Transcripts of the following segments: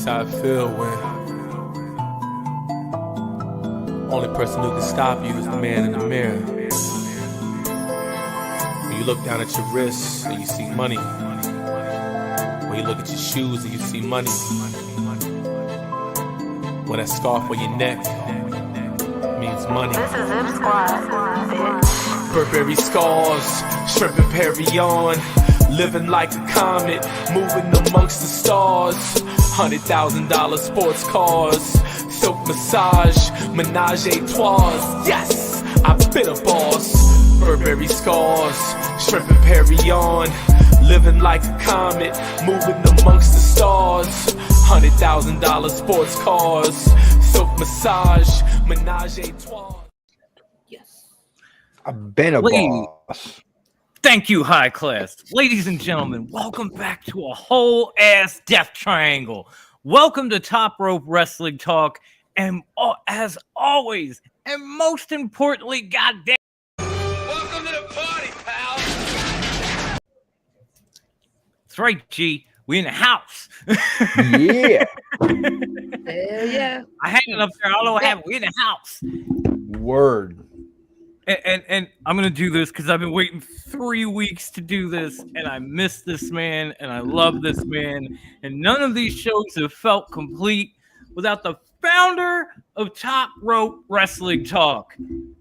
how I feel when only person who can stop you is the man in the mirror. When you look down at your wrists and you see money. When you look at your shoes and you see money. When that scarf on your neck means money. This is Zip Squad, bitch. Burberry scars, shrimp and Perry on. Living like a comet, moving amongst the stars. $100,000 sports cars, silk massage, menage a trois. Yes, I've been a boss. Burberry scars, shrimp and Perry on. Living like a comet, moving amongst the stars. $100,000 sports cars, silk massage, menage a trois. Yes, I've been a boss. Thank you, high class. Ladies and gentlemen, welcome back to a whole ass death triangle. Welcome to Top Rope Wrestling Talk. And as always, and most importantly, goddamn, Welcome to the party, pal. that's right, G. We in the house. Yeah. Hell yeah. I had it up there. I don't know what happened. We in the house. Word. And I'm going to do this because I've been waiting 3 weeks to do this, and I miss this man, and I love this man, and none of these shows have felt complete without the founder of Top Rope Wrestling Talk.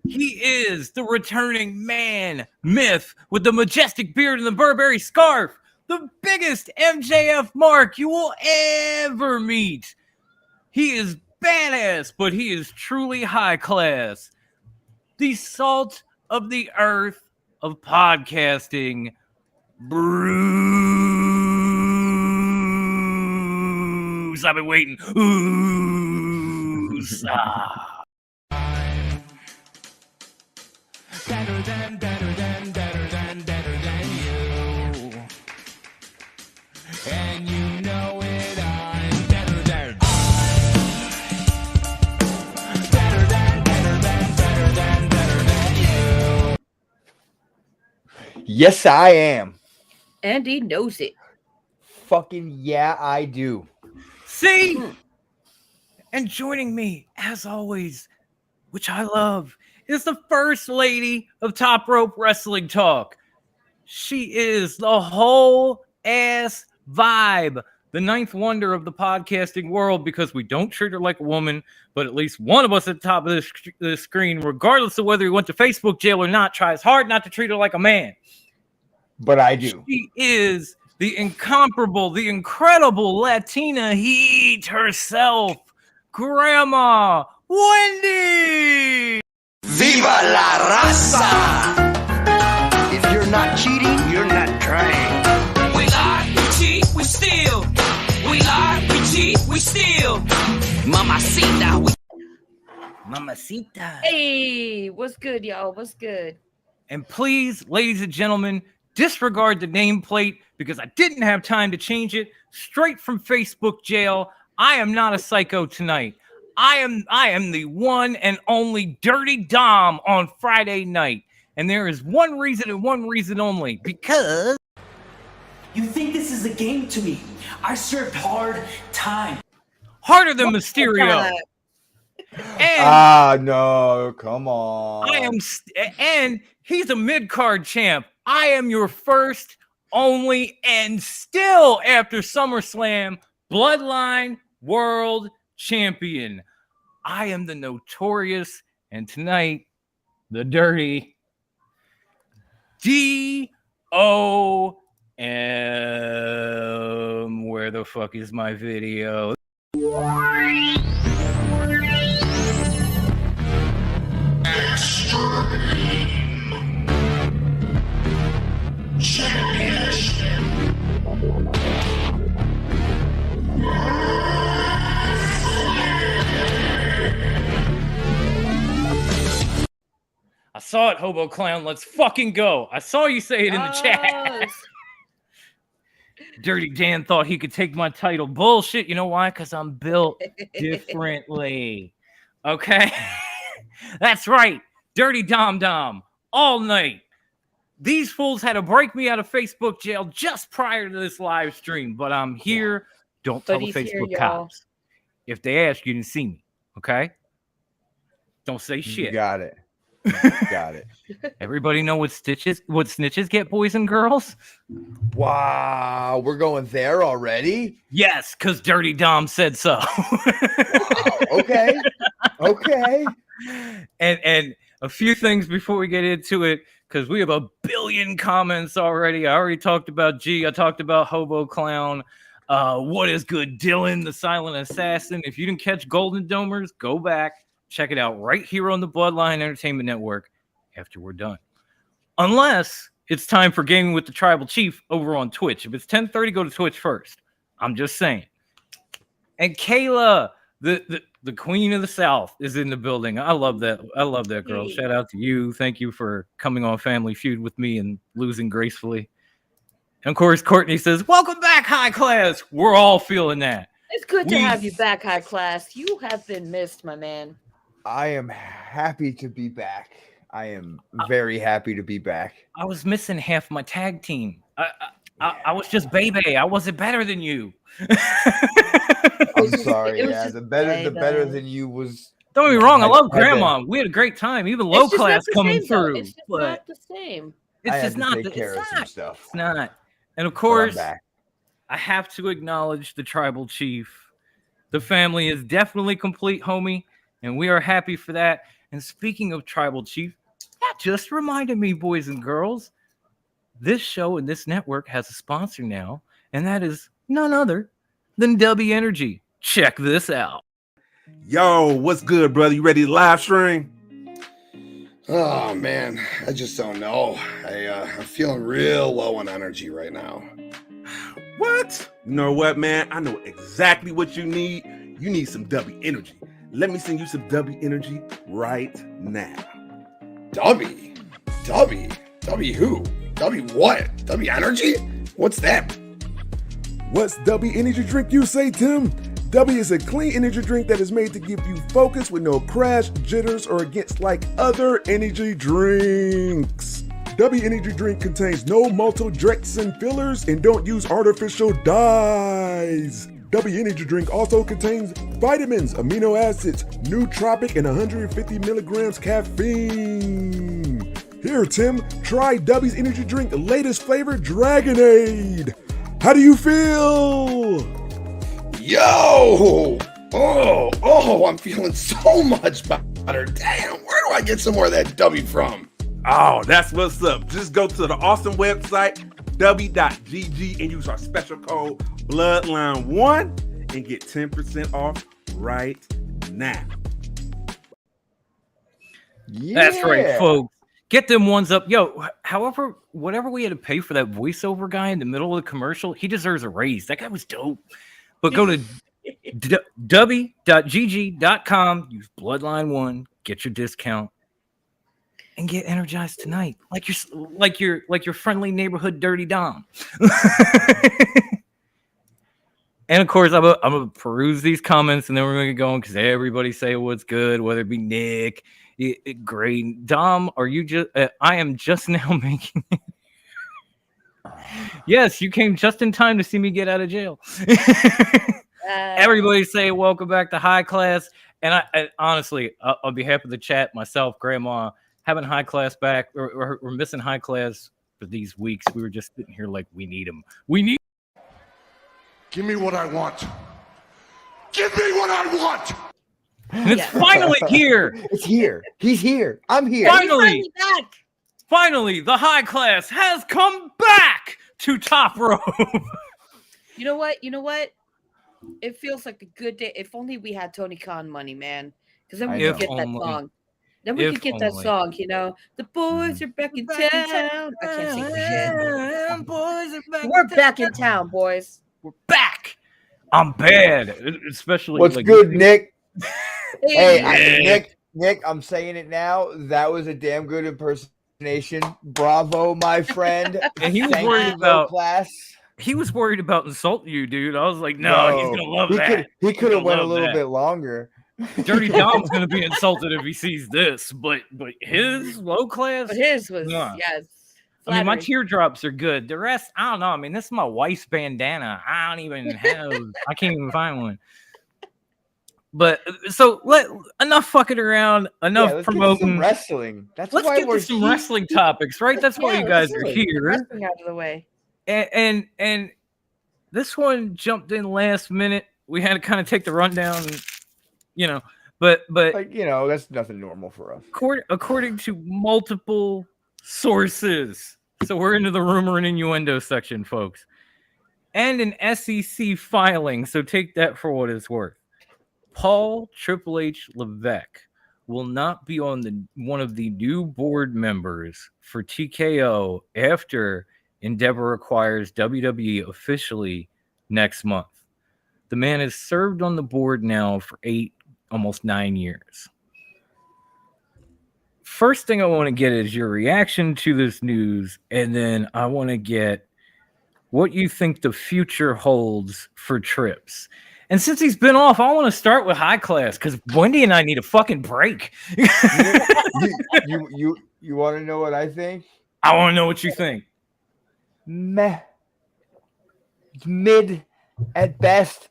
He is the returning man, myth, with the majestic beard and the Burberry scarf, the biggest MJF mark you will ever meet. He is badass, but he is truly high class. The salt of the earth of podcasting, Bruce. I've been waiting. Bruce. Better than you. And you know it, I'm better than. Yes, I am. And he knows it. Fucking yeah, I do. See? And joining me, as always, which I love, is the first lady of Top Rope Wrestling Talk. She is the whole ass vibe, the ninth wonder of the podcasting world, because we don't treat her like a woman, but at least one of us at the top of the screen, regardless of whether he went to Facebook jail or not, tries hard not to treat her like a man. But I do. She is the incomparable, the incredible Latina heat herself, Grandma Wendy! Viva la raza! If you're not cheating, you're not trying. We lie, we cheat, we steal. We lie, we cheat, we steal. Mamacita, we. Mamacita. Hey, what's good, y'all? What's good? And please, ladies and gentlemen, disregard the nameplate because I didn't have time to change it. Straight from Facebook jail, I am not a psycho tonight. I am the one and only Dirty Dom on Friday night. And there is one reason and one reason only. Because You think this is a game to me? I served hard time. harder than Mysterio. And No, come on. and he's a mid-card champ. I am your first, only, and still after SummerSlam, Bloodline World Champion. I am the notorious, and tonight, the dirty D.O.M. Where the fuck is my video? I saw it, Hobo Clown. Let's fucking go. I saw you say it in the chat. Dirty Dan thought he could take my title. Bullshit. You know why? Because I'm built differently. Okay? That's right. Dirty Dom Dom. All night. These fools had to break me out of Facebook jail just prior to this live stream, but I'm here. Don't tell the Facebook cops. If they ask, you didn't see me. Okay? Don't say You shit. got it. Got it. Everybody know what snitches get, boys and girls? Wow, we're going there already? Yes, because Dirty Dom said so. Wow. Okay. Okay. And a few things before we get into it, because we have a billion comments already. I already talked about G. I talked about Hobo Clown. What is good, Dylan, the Silent Assassin? If you didn't catch Golden Domers, go back, check it out right here on the Bloodline Entertainment Network after we're done. Unless it's time for Gaming with the Tribal Chief over on Twitch. If it's 10:30, go to Twitch first. I'm just saying. And Kayla, the Queen of the South, is in the building. I love that. I love that girl. Shout out to you. Thank you for coming on Family Feud with me and losing gracefully. And of course, Courtney says, "Welcome back, High Class." We're all feeling that. It's good to have you back, High Class. You have been missed, my man. I am happy to be back. I am very happy to be back. I was missing half my tag team. I was just baby. I wasn't better than you. I'm sorry. Yeah, the better than you was. Don't get me wrong. I love Grandma. We had a great time. Even low class coming through. It's just not the same. It's just not the same. It's not. And of course, I have to acknowledge the Tribal Chief. The family is definitely complete, homie, and we are happy for that. And speaking of Tribal Chief, that just reminded me, boys and girls, this show and this network has a sponsor now, and that is none other than W Energy. Check this out. Yo, what's good, brother? You ready to live stream? Oh man, I just don't know. I'm feeling real low on energy right now. What? You know what, man? I know exactly what you need. You need some W Energy. Let me send you some W Energy right now. W who? W what? W Energy? What's that? What's W Energy drink, you say, Tim? W is a clean energy drink that is made to give you focus with no crash, jitters, or against like other energy drinks. W Energy drink contains no maltodextrin fillers and don't use artificial dyes. W Energy drink also contains vitamins, amino acids, nootropic, and 150 milligrams caffeine. Here, Tim, try W's Energy Drink latest flavor, Dragonade. How do you feel? Yo! Oh, I'm feeling so much better. Damn, where do I get some more of that W from? Oh, that's what's up. Just go to the awesome website, w.gg, and use our special code Bloodline1 and get 10% off right now. Yeah. That's right, folks. Get them ones up. Yo, whatever we had to pay for that voiceover guy in the middle of the commercial, he deserves a raise. That guy was dope. But go to w.gg.com, use Bloodline1, get your discount, and get energized tonight, like your friendly neighborhood Dirty Dom. And of course, I'm gonna peruse these comments, and then we're gonna get going because everybody say what's good, whether it be Nick, great Dom. Are you just? I am just now making. Yes, you came just in time to see me get out of jail. Everybody say welcome back to High Class. And I honestly, on behalf of the chat, myself, Grandma, having High Class back, we're missing High Class for these weeks. We were just sitting here like we need him. Give me what I want. Give me what I want. And it's finally here. It's here. He's here. I'm here. Finally back. Finally, the High Class has come back to Top Rope. You know what? It feels like a good day. If only we had Tony Khan money, man. Because then we could get that song. Then we could get that song, The boys are back in town. I can't sing for shit. Boys are back. We're back in town, boys. We're back. I'm bad. Especially what's good, Nick? Hey, Nick, I'm saying it now. That was a damn good impersonation. Bravo, my friend. And he was worried about class. He was worried about insulting you, dude. I was like, no, he's gonna love that. He could have went a little bit longer. Dirty Dom's gonna be insulted if he sees this, but his low class. But his was yes. I mean, my teardrops are good. The rest, I don't know. I mean, this is my wife's bandana. I don't even have. I can't even find one. But so enough fucking around, enough let's promoting. get to some wrestling. That's let's why get to some wrestling topics, right? That's why you guys are here. Wrestling out of the way. And this one jumped in last minute. We had to kind of take the rundown, but like that's nothing normal for us. According to multiple sources, so we're into the rumor and innuendo section, folks, and an SEC filing. So take that for what it's worth. Paul Triple H Levesque will not be on one of the new board members for TKO after Endeavor acquires WWE officially next month. The man has served on the board now for 8, almost 9 years. First thing I want to get is your reaction to this news, and then I want to get what you think the future holds for Trips. And since he's been off, I want to start with High Class because Wendy and I need a fucking break. you want to know what I think? I want to know what you think. Meh. Mid at best.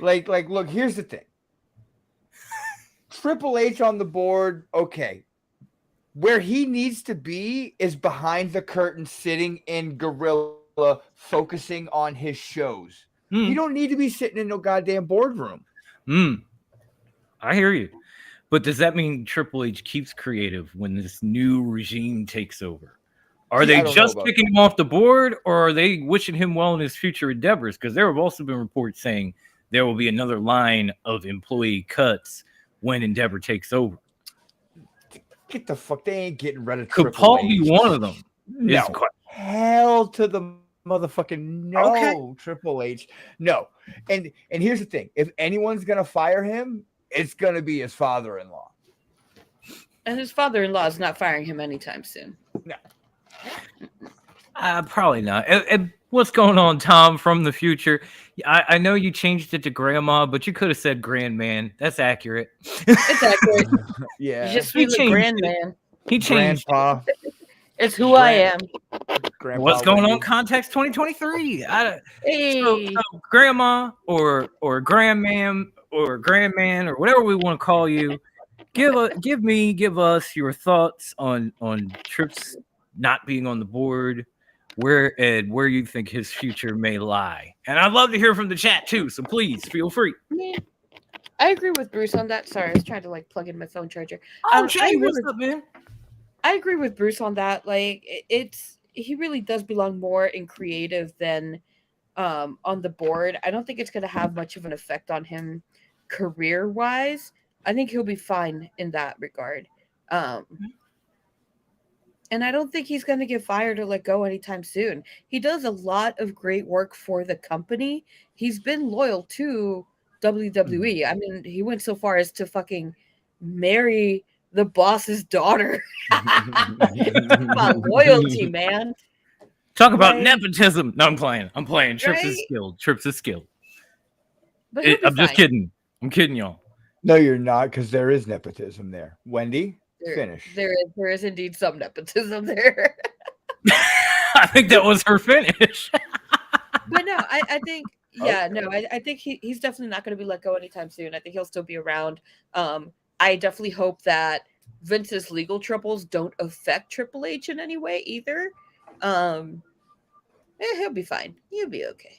Like, look, here's the thing. Triple H on the board, okay. Where he needs to be is behind the curtain, sitting in Gorilla, focusing on his shows. You don't need to be sitting in no goddamn boardroom. I hear you. But does that mean Triple H keeps creative when this new regime takes over? Are they just picking him off the board, or are they wishing him well in his future endeavors? Because there have also been reports saying there will be another line of employee cuts when Endeavor takes over. Get the fuck. They ain't getting rid of Could Triple Paul H. be one of them? No. Hell to the motherfucking no. Okay. Triple H. No. And here's the thing. If anyone's going to fire him, it's going to be his father-in-law. And his father-in-law is not firing him anytime soon. No. Probably not. And what's going on, Tom, from the future? I know you changed it to grandma, but you could have said grandman. That's accurate. It's accurate. Yeah. Je suis le grandman. He changed Grandpa. It's who I am. Grandpa what's going Wendy. on? Context 2023. Hey. So grandma or grandmam or grandman or whatever we want to call you, give us your thoughts on Trips not being on the board, where you think his future may lie. And I'd love to hear from the chat too, so please feel free. I agree with Bruce on that. Sorry, I was trying to plug in my phone charger. Jay, what's up, man? I agree with Bruce on that. He really does belong more in creative than on the board. I don't think it's going to have much of an effect on him career-wise. I think he'll be fine in that regard. And I don't think he's going to get fired or let go anytime soon. He does a lot of great work for the company. He's been loyal to WWE. I mean, he went so far as to fucking marry the boss's daughter. Talk about loyalty, man. Talk about nepotism. No, I'm playing. Trips Right? is skilled. Trips is skilled. But he'll be I'm just fine. kidding. I'm kidding y'all. No, you're not, because there is nepotism there. Wendy, finish. There is indeed some nepotism there. I think that was her finish. But no, I think I think he's definitely not going to be let go anytime soon. I think he'll still be around. I definitely hope that Vince's legal troubles don't affect Triple H in any way either. He'll be fine. He'll be okay.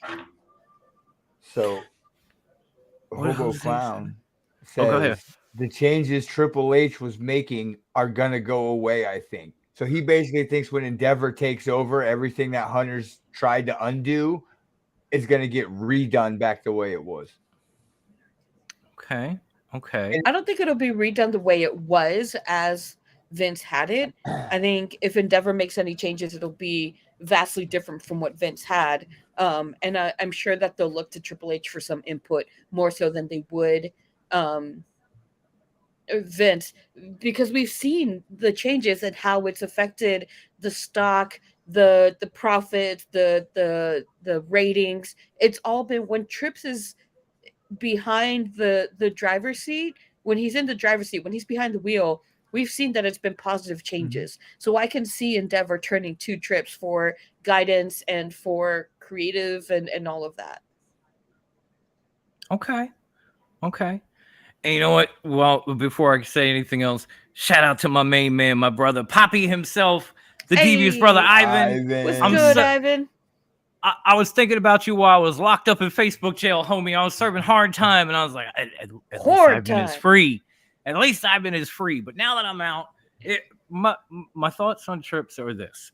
So, What Hobo else Clown Oh, go ahead. says the changes Triple H was making are going to go away, I think. So he basically thinks when Endeavor takes over, everything that Hunter's tried to undo is going to get redone back the way it was. Okay. I don't think it'll be redone the way it was as Vince had it. I think if Endeavor makes any changes, it'll be vastly different from what Vince had. And I'm sure that they'll look to Triple H for some input more so than they would Vince, because we've seen the changes and how it's affected the stock, the profits, the ratings. It's all been when Trips is behind the driver's seat, when he's in the driver's seat, when he's behind the wheel, we've seen that it's been positive changes. So I can see Endeavor turning to Trips for guidance and for creative and all of that. Okay. And you know what? Well, before I say anything else, shout out to my main man, my brother, Poppy himself, the devious brother, Ivan. What's good, Ivan? I was thinking about you while I was locked up in Facebook jail, homie. I was serving hard time, and I was like, at least Ivan is free. At least Ivan is free. But now that I'm out, my thoughts on trips are this.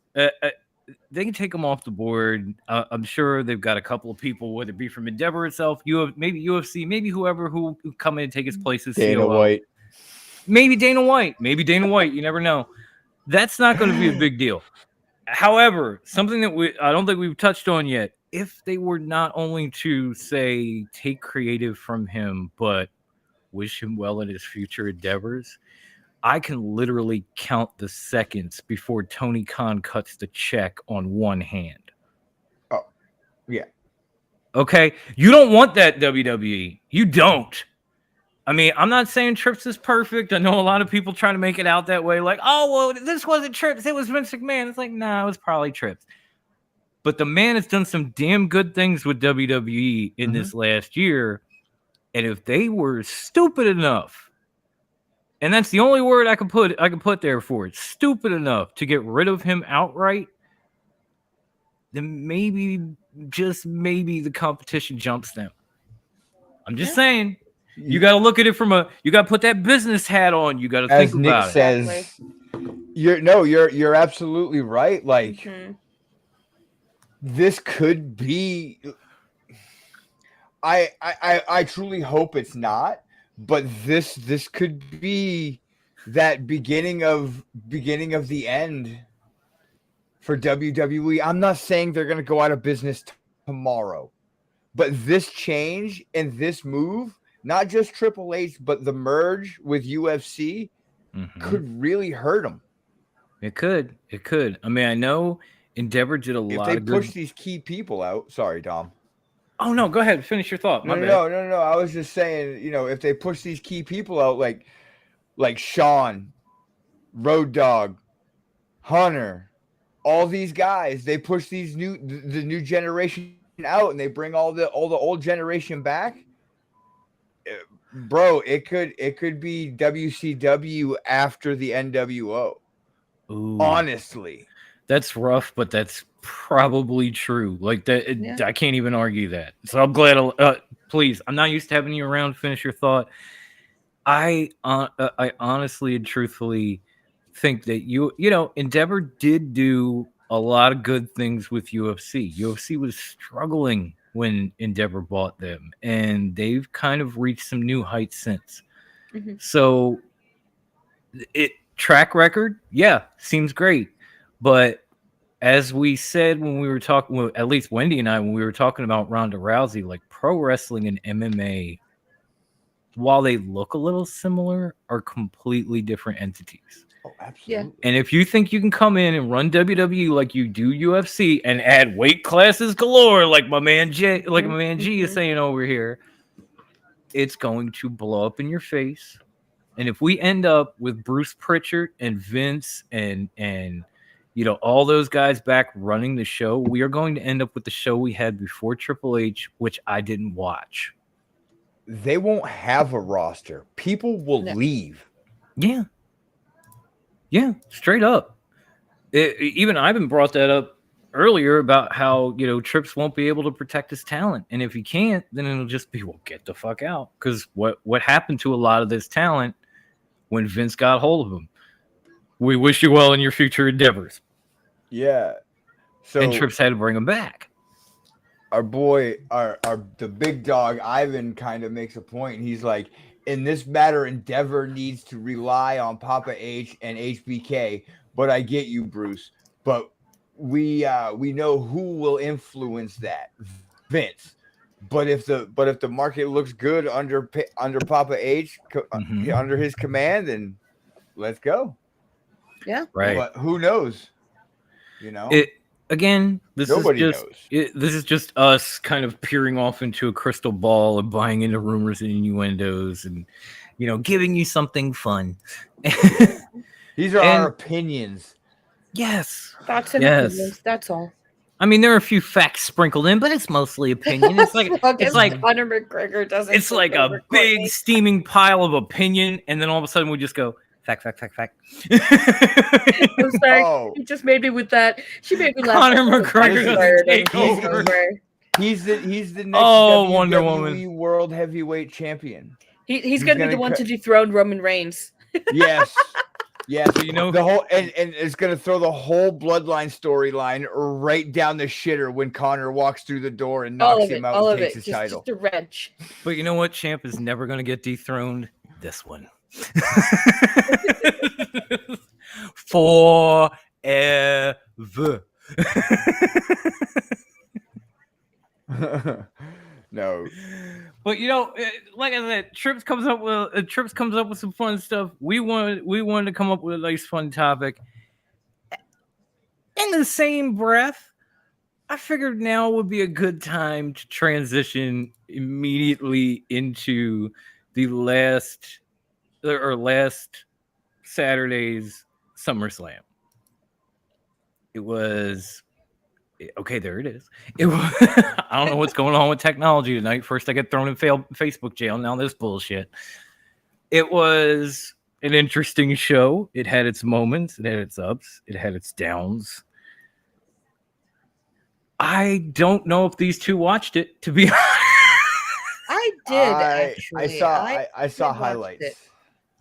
They can take them off the board. I'm sure they've got a couple of people, whether it be from Endeavor itself, maybe UFC, maybe whoever who come in and take his place as Dana COO. White. Maybe Dana White. You never know. That's not going to be a big deal. However, something that I don't think we've touched on yet, if they were not only to say take creative from him, but wish him well in his future endeavors, I can literally count the seconds before Tony Khan cuts the check on one hand. Oh, yeah. Okay? You don't want that, WWE. You don't. I mean, I'm not saying Trips is perfect. I know a lot of people trying to make it out that way. Like, oh, well, this wasn't Trips. It was Vince McMahon. It's like, nah, it was probably Trips. But the man has done some damn good things with WWE in this last year. And if they were stupid enough, and that's the only word I can put there for it, stupid enough to get rid of him outright, then maybe, just maybe, the competition jumps them. I'm just saying. You got to look at it you got to put that business hat on. You got to think about it. As Nick says, you're absolutely right. Like, this could be, I truly hope it's not, but this could be that beginning of the end for WWE. I'm not saying they're going to go out of business tomorrow, but this change and this move, not just Triple H, but the merge with UFC could really hurt them. It could. I mean, I know Endeavor did a lot of good. If they push these key people out, sorry, Dom. Oh no, go ahead. Finish your thought. No. I was just saying, if they push these key people out, like Sean, Road Dogg, Hunter, all these guys, they push the new generation out, and they bring all the old generation back. Bro, it could be WCW after the NWO. Ooh, honestly, that's rough, but that's probably true. Like that, I can't even argue that. So I'm glad. Please, I'm not used to having you around. Finish your thought. I honestly and truthfully think that Endeavor did do a lot of good things with UFC. UFC was struggling when Endeavor bought them, and they've kind of reached some new heights since. So track record, seems great. But as we said when we were talking, well, at least Wendy and I, when we were talking about Ronda Rousey, like pro wrestling and MMA, while they look a little similar, are completely different entities. Oh, absolutely. And if you think you can come in and run WWE like you do UFC and add weight classes galore, like my man G is saying over here, it's going to blow up in your face. And if we end up with Bruce Pritchard and Vince and all those guys back running the show, we are going to end up with the show we had before Triple H, which I didn't watch. They won't have a roster. People will leave. Yeah, straight up. Even Ivan brought that up earlier about how, Trips won't be able to protect his talent. And if he can't, then it'll just be, well, get the fuck out. Because what happened to a lot of this talent when Vince got hold of him? We wish you well in your future endeavors. Yeah. And Trips had to bring him back. Our boy, the big dog, Ivan, kind of makes a point. He's like, in this matter, Endeavor needs to rely on Papa H and HBK. But I get you, Bruce. But we know who will influence that, Vince. But if the market looks good under Papa H, under his command, then let's go. Yeah, right. But who knows? Again, Nobody knows. This is just us kind of peering off into a crystal ball and buying into rumors and innuendos and, giving you something fun. These are our opinions. Yes. Thoughts and opinions. That's all. I mean, there are a few facts sprinkled in, but it's mostly opinion. It's like Conor McGregor doesn't. It's like a big steaming pile of opinion, and then all of a sudden we just go fact. I'm sorry, you just made me with that. She made me laugh. Conor McGregor doesn't take over. He's the next Wonder WWE Woman World Heavyweight Champion. He's going to be the one to dethrone Roman Reigns. Yes. Yes, so, you know the whole and it's gonna throw the whole Bloodline storyline right down the shitter when Conor walks through the door and knocks him out and takes his title. Just a wrench. But you know what? Champ is never gonna get dethroned. This one. Forever. No. But you know, like I said, Trips comes up with some fun stuff. We wanted to come up with a nice fun topic. In the same breath, I figured now would be a good time to transition immediately into the last Saturday's SummerSlam. It was okay, there it is. It was, I don't know what's going on with technology tonight. First I get thrown in Facebook jail. Now this bullshit. It was an interesting show. It had its moments. It had its ups. It had its downs. I don't know if these two watched it, to be honest. I did, actually. I saw highlights.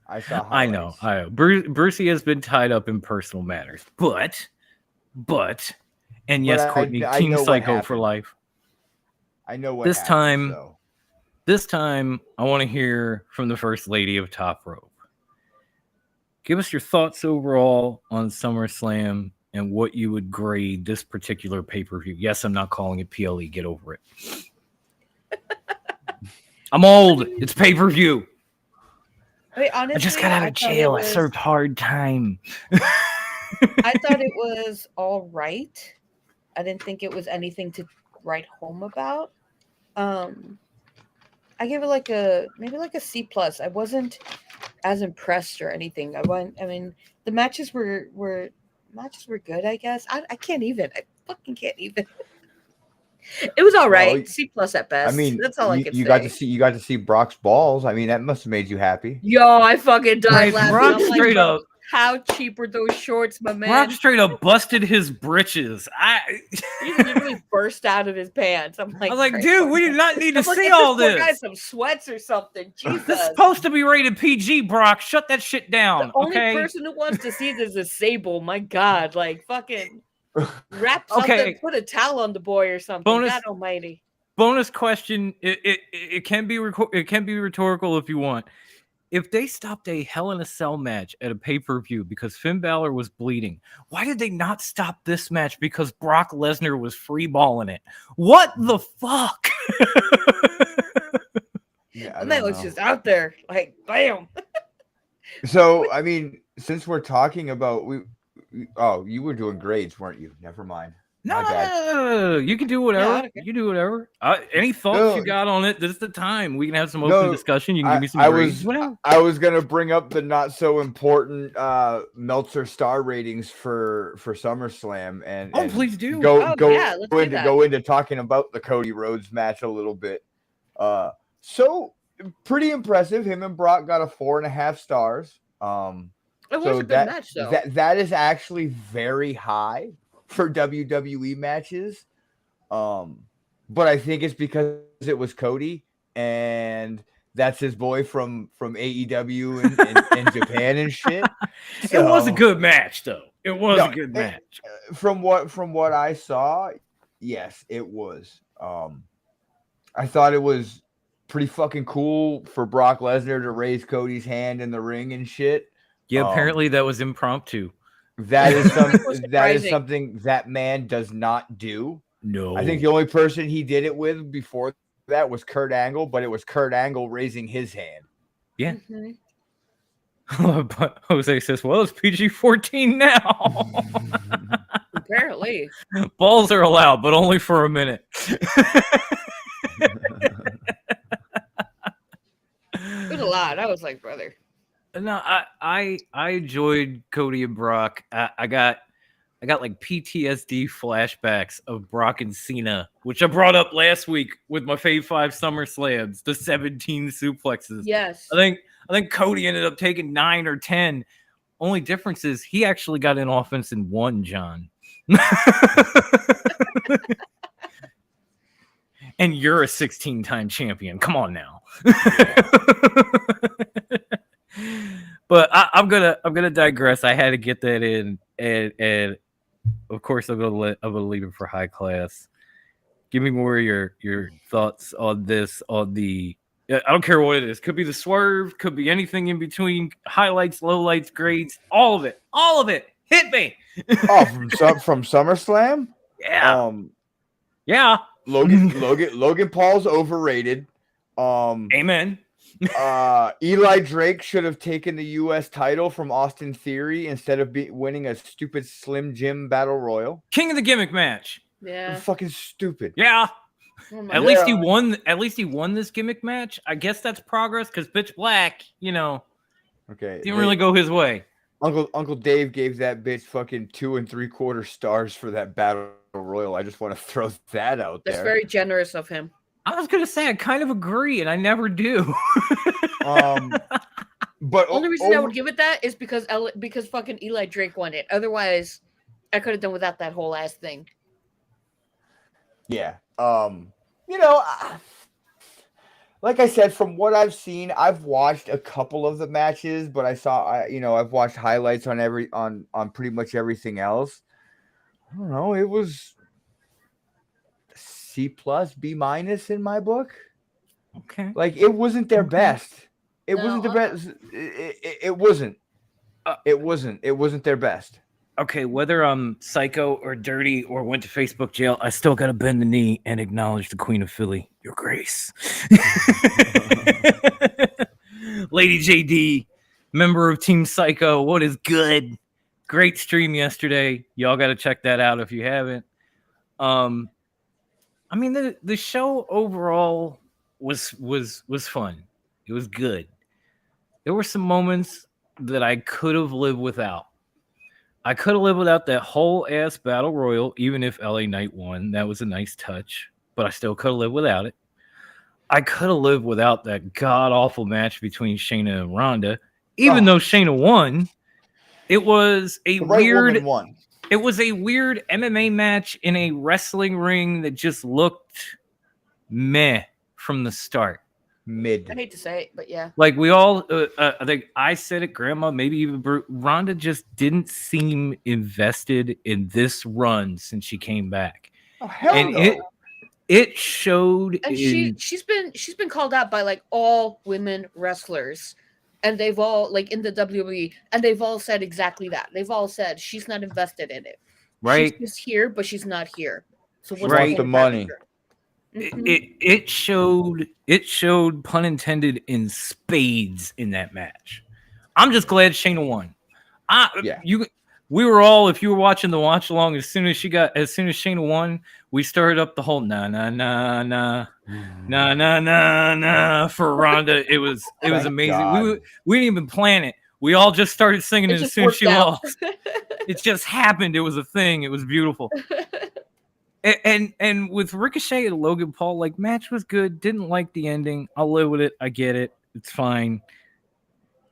I know. Brucey has been tied up in personal matters. But and yes, Courtney, King Psycho for life. I know what this time. This time, I want to hear from the First Lady of Top Rope. Give us your thoughts overall on SummerSlam and what you would grade this particular pay-per-view. Yes, I'm not calling it PLE. Get over it. I'm old. It's pay-per-view. Honestly, I just got out of jail. I served hard time. I thought it was all right. I didn't think it was anything to write home about. I gave it maybe a C+. I wasn't as impressed or anything. I mean, the matches were good, I guess. I can't even. I fucking can't even. It was all right. Well, C+ at best. I mean, that's all I can say. You got to see Brock's balls. I mean, that must have made you happy. Yo, I fucking died laughing. Brock straight up. How cheap were those shorts, my man? Brock straight up busted his britches. He literally burst out of his pants. I was like, dude, we do not need to see all this. Guy some sweats or something. Jesus. This is supposed to be rated PG, Brock. Shut that shit down. The only person who wants to see this is Sable. My God, like fucking wrap something, put a towel on the boy or something. God Almighty. Bonus question. It can be rhetorical if you want. If they stopped a Hell in a Cell match at a pay-per-view because Finn Balor was bleeding, why did they not stop this match because Brock Lesnar was freeballing it? What the fuck? And that was just out there, like, bam. So, I mean, since we're talking about you were doing grades, weren't you? Never mind. No, you can do whatever. Yeah, okay. You can do whatever. Any thoughts you got on it? This is the time. We can have some open discussion. You can give me some grades. I was going to bring up the not so important Meltzer star ratings for SummerSlam. And please do. Go into talking about the Cody Rhodes match a little bit. So, pretty impressive. Him and Brock got a 4.5 stars. It was a good match, though. That is actually very high for WWE matches, but I think it's because it was Cody and that's his boy from AEW and Japan and shit. So, it was a good match, though. It was a good match. From what I saw, yes, it was. I thought it was pretty fucking cool for Brock Lesnar to raise Cody's hand in the ring and shit. Yeah, apparently that was impromptu. That is something that man does not do. No. I think the only person he did it with before that was Kurt Angle, but it was Kurt Angle raising his hand. Yeah. But Jose says, well, it's PG-14 now. Apparently. Balls are allowed, but only for a minute. It was a lot. I was like, brother. No, I enjoyed Cody and Brock. I got I got like PTSD flashbacks of Brock and Cena, which I brought up last week with my Fave 5 SummerSlams, the 17 suplexes. Yes. I think Cody ended up taking 9 or 10. Only difference is he actually got in offense and won, John. And you're a 16-time champion. Come on now. But I'm gonna digress. I had to get that in, and of course I'm gonna leave it for high class. Give me more of your thoughts on this. On the I don't care what it is. Could be the swerve. Could be anything in between. Highlights, lowlights, grades. All of it. All of it. Hit me. Oh, from SummerSlam. Yeah. Yeah. Logan Paul's overrated. Amen. Eli Drake should have taken the U.S. title from Austin Theory instead of winning a stupid Slim Jim Battle Royal. King of the Gimmick match. Yeah. Fucking stupid. Yeah. Oh At least he won. At least he won this gimmick match. I guess that's progress because Bitch Black, okay, didn't really go his way. Uncle Dave gave that bitch fucking 2 3/4 stars for that Battle Royal. I just want to throw that out there. That's very generous of him. I was gonna say I kind of agree, and I never do. But only reason I would give it that is because fucking Eli Drake won it. Otherwise, I could have done without that whole ass thing. Yeah. Like I said, from what I've seen, I've watched a couple of the matches, but I've watched highlights on pretty much everything else. I don't know. It was C+, B- in my book. Okay. Like it wasn't their best. It wasn't the best. It wasn't. It wasn't their best. Okay, whether I'm psycho or dirty or went to Facebook jail, I still got to bend the knee and acknowledge the Queen of Philly, Your Grace. Lady JD, member of Team Psycho, what is good? Great stream yesterday. Y'all got to check that out if you haven't. I mean, the show overall was fun. It was good. There were some moments that I could have lived without. I could have lived without that whole ass battle royal, even if LA Knight won. That was a nice touch, but I still could have lived without it. I could have lived without that god awful match between Shayna and Ronda, even though Shayna won. It was a weird MMA match in a wrestling ring that just looked meh from the start. Mid. I hate to say it, but yeah. Like we all, I think I said it, Grandma, maybe even Ronda just didn't seem invested in this run since she came back. Oh hell and no. It showed. And she's been called out by like all women wrestlers, and they've all like in the WWE, and they've all said exactly that. They've all said she's not invested in it. Right. She's here, but she's not here. So what's right. The money. It showed, pun intended, in spades in that match. I'm just glad Shayna won. We were all, if you were watching the watch along, as soon as Shayna won, we started up the whole na na na na na na na na for Ronda. It was amazing. We didn't even plan it. We all just started singing it as soon as she lost. It just happened. It was a thing. It was beautiful. And with Ricochet and Logan Paul, like, match was good. Didn't like the ending. I'll live with it. I get it. It's fine.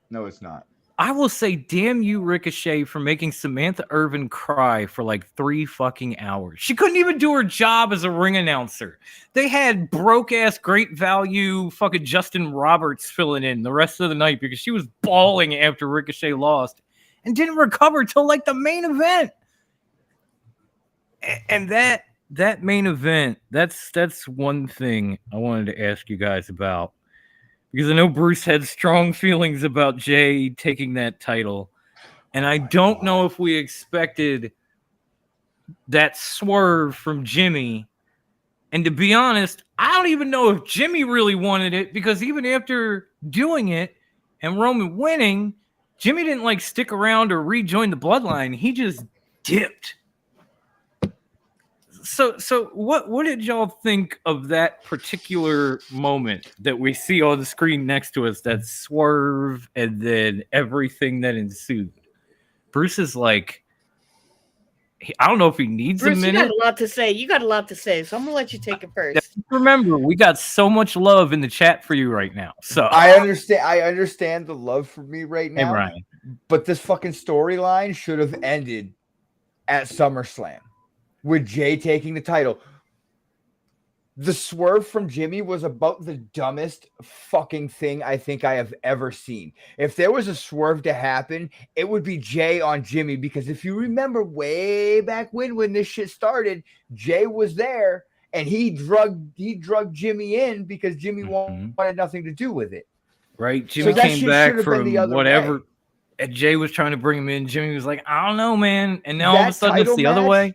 No, it's not. I will say, damn you, Ricochet, for making Samantha Irvin cry for like 3 fucking hours. She couldn't even do her job as a ring announcer. They had broke-ass, great value fucking Justin Roberts filling in the rest of the night because she was bawling after Ricochet lost and didn't recover till like the main event. And that main event, that's one thing I wanted to ask you guys about, because I know Bruce had strong feelings about Jay taking that title, and I don't know if we expected that swerve from Jimmy. And to be honest, I don't even know if Jimmy really wanted it, because even after doing it and Roman winning, Jimmy didn't like stick around or rejoin the Bloodline. He just dipped. So what did y'all think of that particular moment that we see on the screen next to us, that swerve and then everything that ensued? Bruce is like, I don't know if he needs Bruce, a minute. you got a lot to say. You got a lot to say, so I'm gonna let you take it first. Remember, we got so much love in the chat for you right now. So I understand the love for me right now. Hey, Ryan. But this fucking storyline should have ended at SummerSlam with Jay taking the title. The swerve from Jimmy was about the dumbest fucking thing I think I have ever seen. If there was a swerve to happen, it would be Jay on Jimmy, because if you remember way back when this shit started, Jay was there and he drugged Jimmy in because Jimmy wanted nothing to do with it. Right? Jimmy came back from whatever. Way. And Jay was trying to bring him in. Jimmy was like, I don't know, man. And then all of a sudden it's the other way.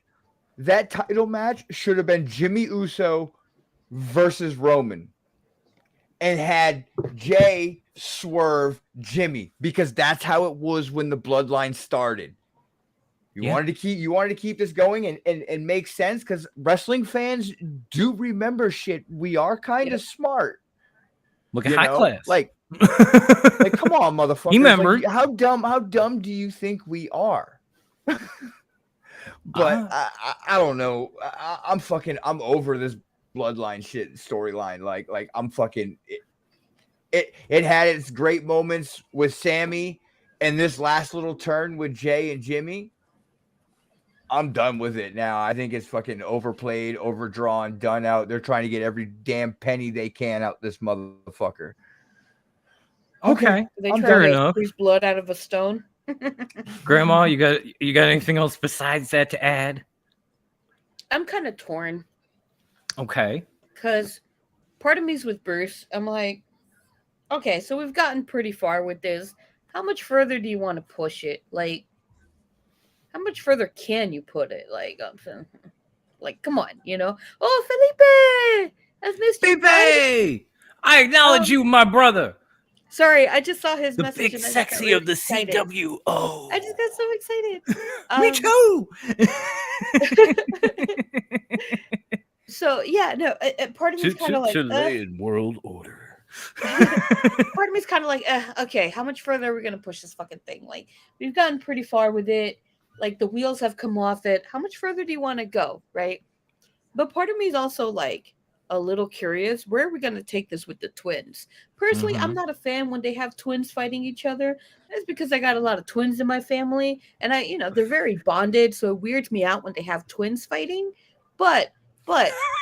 That title match should have been Jimmy Uso versus Roman, and had Jay swerve Jimmy, because that's how it was when the Bloodline started. You wanted to keep this going and make sense, because wrestling fans do remember shit. We are kind of smart. Look at high class. Like come on, motherfuckers. Remember, like, how dumb do you think we are? But I don't know. I'm over this Bloodline shit storyline. Like I'm fucking it had its great moments with Sammy, and this last little turn with Jay and Jimmy. I'm done with it now. I think it's fucking overplayed, overdrawn, done out. They're trying to get every damn penny they can out this motherfucker. Okay, I'm fair trying enough. to squeeze blood out of a stone. Grandma, you got anything else besides that to add? I'm kind of torn. Okay. Because part of me's with Bruce. I'm like, okay, so we've gotten pretty far with this. How much further do you want to push it? Like, how much further can you put it? Like, come on, you know? Oh, Felipe! I've missed you. Felipe! I acknowledge you, my brother. Sorry, I just saw his The message. big sexy of the CWO. I just got so excited. Me too. So yeah, no. Part of me's kind of like Chilean world order. part of me's kind of like, okay, how much further are we gonna push this fucking thing? Like, we've gotten pretty far with it. Like, the wheels have come off it. How much further do you want to go, right? But part of me is also like a little curious. Where are we gonna take this with the twins? Personally, I'm not a fan when they have twins fighting each other. That's because I got a lot of twins in my family, and they're very bonded, so it weirds me out when they have twins fighting. But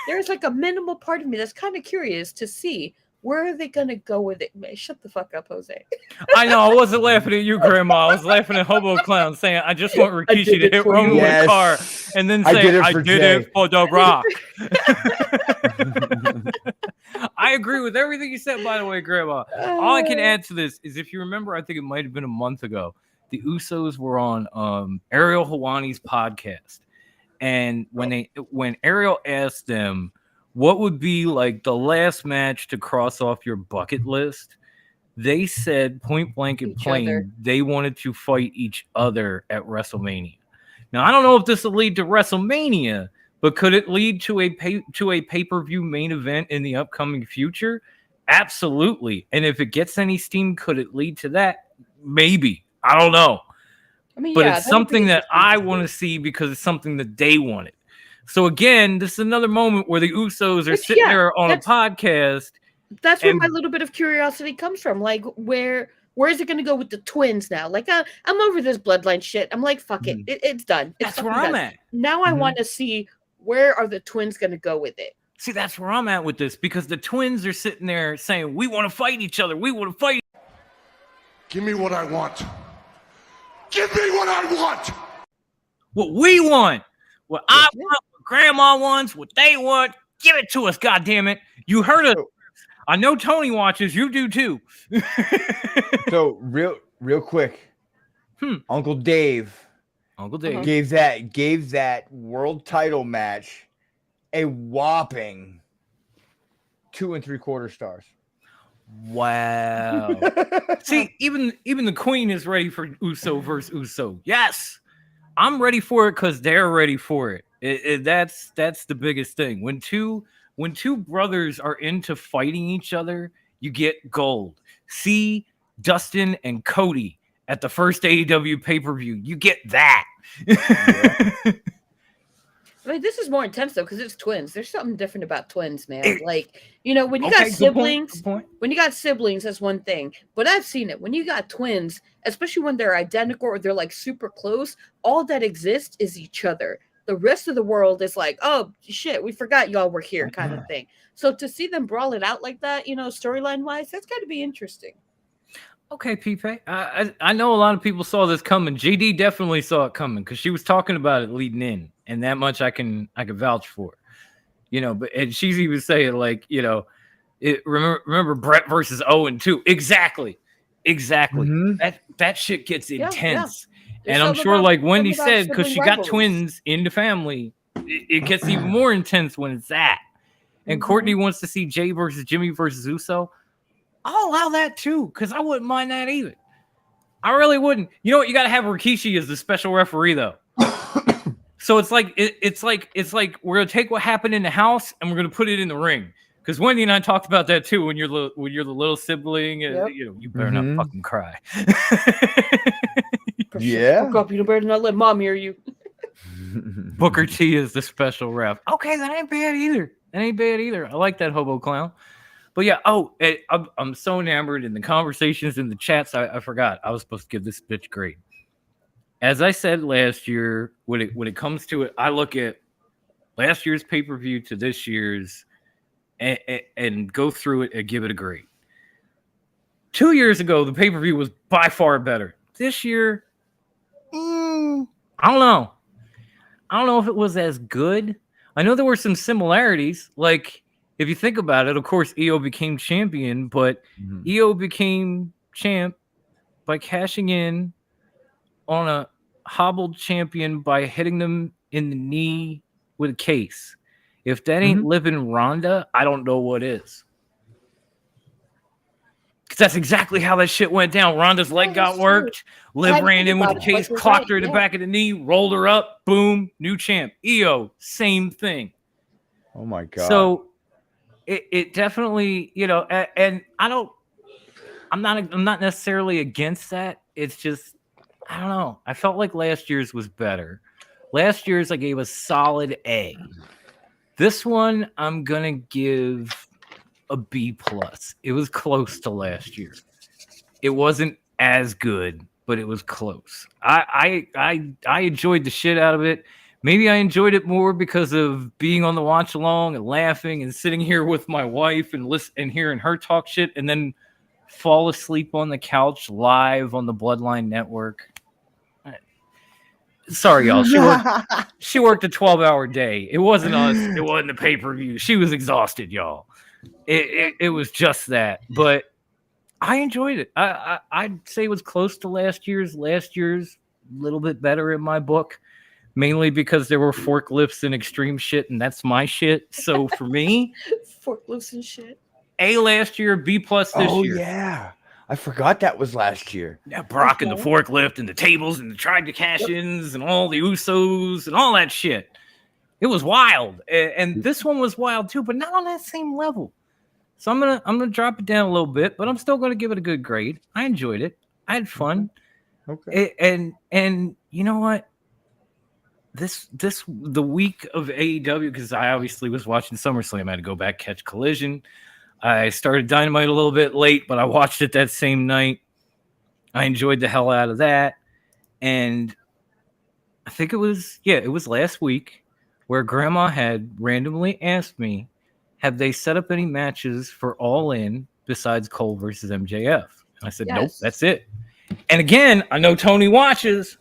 there's like a minimal part of me that's kind of curious to see where are they gonna go with it. Shut the fuck up, Jose. I know, I wasn't laughing at you, Grandma. I was laughing at Hobo Clown saying, I just want Rikishi to hit Roman with a car, and then say, I did it for the Rock. I agree with everything you said, by the way, Grandma. All I can add to this is, if you remember, I think it might have been a month ago, the Usos were on Ariel Helwani's podcast. And when Ariel asked them what would be like the last match to cross off your bucket list, they said point blank and plain they wanted to fight each other at WrestleMania. Now, I don't know if this will lead to WrestleMania, but could it lead to a pay-per-view main event in the upcoming future? Absolutely. And if it gets any steam, could it lead to that? Maybe. I don't know. But it's something that I want to see because it's something that they wanted. So again, this is another moment where the Usos are sitting there on a podcast. That's where my little bit of curiosity comes from. Like, where is it going to go with the twins now? Like, I'm over this bloodline shit. I'm like, fuck it. It's done. That's where I'm at. Now I want to see where are the twins going to go with it. See, that's where I'm at with this, because the twins are sitting there saying, we want to fight each other. We want to fight. Give me what I want. Give me what I want. What we want. What I want. What Grandma wants. What they want. Give it to us, goddammit. You heard it. I know Tony watches. You do too. So real quick. Uncle Dave gave that world title match a whopping 2 3/4 stars. Wow. See, even the Queen is ready for Uso versus Uso. Yes, I'm ready for it because they're ready for it. That's the biggest thing. When two brothers are into fighting each other, you get gold. See Dustin and Cody at the first AEW pay-per-view. You get that. I mean, this is more intense though because it's twins. There's something different about twins, man. Like, you know, when you got siblings, when you got siblings, that's one thing. But I've seen it when you got twins, especially when they're identical or they're like super close. All that exists is each other. The rest of the world is like, oh shit, we forgot y'all were here, kind of thing. So to see them brawl it out like that, you know, storyline wise, that's got to be interesting. Okay, Pipe. I know a lot of people saw this coming. JD definitely saw it coming because she was talking about it leading in, and that much I can vouch for. You know, but and she's even saying like, you know, remember Brett versus Owen too. Exactly. Mm-hmm. That shit gets intense. Yeah. And I'm sure, like Wendy said, because she got twins in the family, it gets even more intense when it's that. And Courtney wants to see Jay versus Jimmy versus Uso. I'll allow that too, because I wouldn't mind that either. I really wouldn't. You know what? You got to have Rikishi as the special referee, though. So it's like we're gonna take what happened in the house and we're gonna put it in the ring. Because Wendy and I talked about that too. When you're the little sibling, and you know, you better not fucking cry. Yeah, you better not let mom hear you. Booker T is the special ref. Okay, that ain't bad either. I like that hobo clown. But yeah, I'm so enamored in the conversations in the chats. I forgot I was supposed to give this bitch grade. As I said last year, when it comes to it, I look at last year's pay-per-view to this year's and go through it and give it a grade. 2 years ago, the pay-per-view was by far better. This year, I don't know. I don't know if it was as good. I know there were some similarities, like. If you think about it, of course, EO became champion, but EO became champ by cashing in on a hobbled champion by hitting them in the knee with a case. If that ain't living Ronda, I don't know what is. Because that's exactly how that shit went down. Ronda's leg got worked. Liv ran in with the case, clocked her in the back of the knee, rolled her up, boom, new champ. EO, same thing. Oh, my God. So... It definitely, you know, and I'm not necessarily against that. It's just, I don't know. I felt like last year's was better. Last year's I gave a solid A. This one I'm gonna give a B+. It was close to last year. It wasn't as good, but it was close. I enjoyed the shit out of it. Maybe I enjoyed it more because of being on the watch along and laughing and sitting here with my wife and hearing her talk shit and then fall asleep on the couch live on the Bloodline Network. Sorry, y'all. She worked a 12-hour day. It wasn't us. It wasn't the pay-per-view. She was exhausted, y'all. It was just that. But I enjoyed it. I'd say it was close to last year's. Last year's a little bit better in my book. Mainly because there were forklifts and extreme shit, and that's my shit. So for me, forklifts and shit. A last year, B+ this year. Oh yeah, I forgot that was last year. Yeah, Brock and the forklift and the tables and the tried to cash-ins and all the Usos and all that shit. It was wild, and this one was wild too, but not on that same level. So I'm gonna drop it down a little bit, but I'm still gonna give it a good grade. I enjoyed it. I had fun. Okay. And you know what? The week of AEW, because I obviously was watching SummerSlam. I had to go back, catch Collision. I started Dynamite a little bit late, but I watched it that same night. I enjoyed the hell out of that. And I think it was last week where Grandma had randomly asked me, have they set up any matches for All In besides Cole versus MJF? And I said, Nope, that's it. And again, I know Tony watches.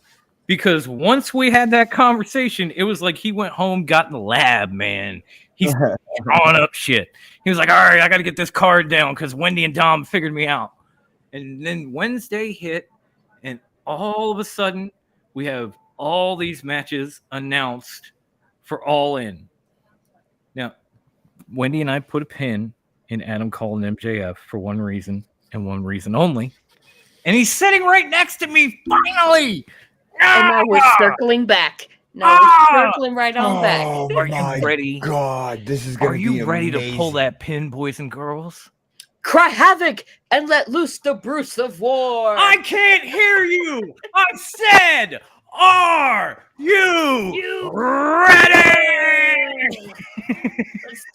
Because once we had that conversation, it was like he went home, got in the lab, man. He's drawing up shit. He was like, all right, I got to get this card down because Wendy and Dom figured me out. And then Wednesday hit, and all of a sudden, we have all these matches announced for All In. Now, Wendy and I put a pin in Adam Cole and MJF for one reason and one reason only. And he's sitting right next to me, finally! And now we're circling back. Now we're circling right on back. Are you ready? God, this is going to be amazing. Are you ready to pull that pin, boys and girls? Cry havoc and let loose the Bruce of War. I can't hear you. I said, are you ready?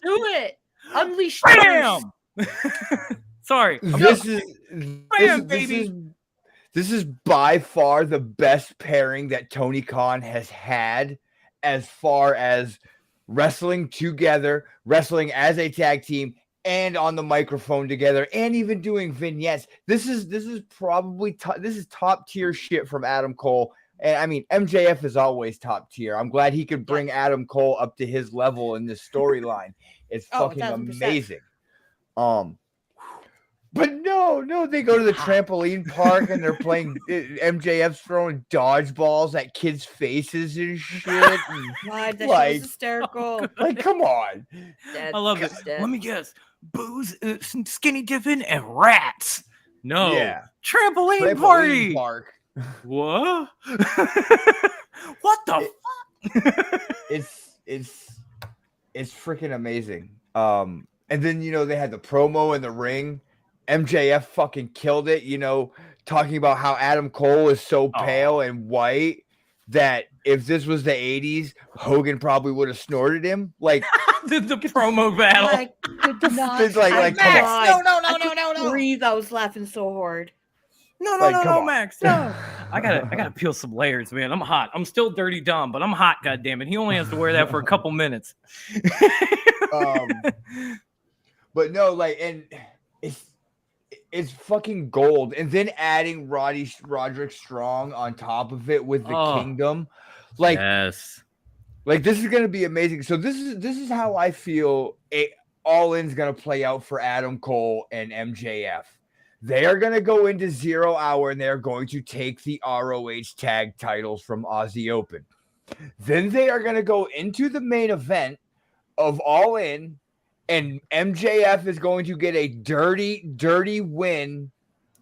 Let's do it. Unleash Bam! Sorry. This is by far the best pairing that Tony Khan has had as far as wrestling together, wrestling as a tag team, and on the microphone together, and even doing vignettes. This is probably this is top tier shit from Adam Cole. And I mean, MJF is always top tier. I'm glad he could bring Adam Cole up to his level in this storyline. It's fucking 1,000%. amazing. But no, they go to the trampoline park and they're playing. MJF's throwing dodgeballs at kids' faces and shit. And God, that like, shit was hysterical. Like, come on. I love it. Let me guess. Booze, some skinny dipping, and rats. No. Yeah. Trampoline party. Park. What? What the fuck? It's freaking amazing. And then they had the promo in the ring. MJF fucking killed it, talking about how Adam Cole is so pale and white that if this was the 80s, Hogan probably would have snorted him. Like the promo battle. I could not. It's like Max, no. Breathe. I was laughing so hard. No, Max. No. I gotta peel some layers, man. I'm hot. I'm still Dirty Dom, but I'm hot, goddammit. He only has to wear that for a couple minutes. But no, and it's fucking gold. And then adding Roderick Strong on top of it with the Kingdom. Yes. This is gonna be amazing. So this is how I feel All In's gonna play out for Adam Cole and MJF. They are going to go into 0 Hour and they're going to take the ROH tag titles from Aussie Open. Then they are going to go into the main event of All In, and MJF is going to get a dirty win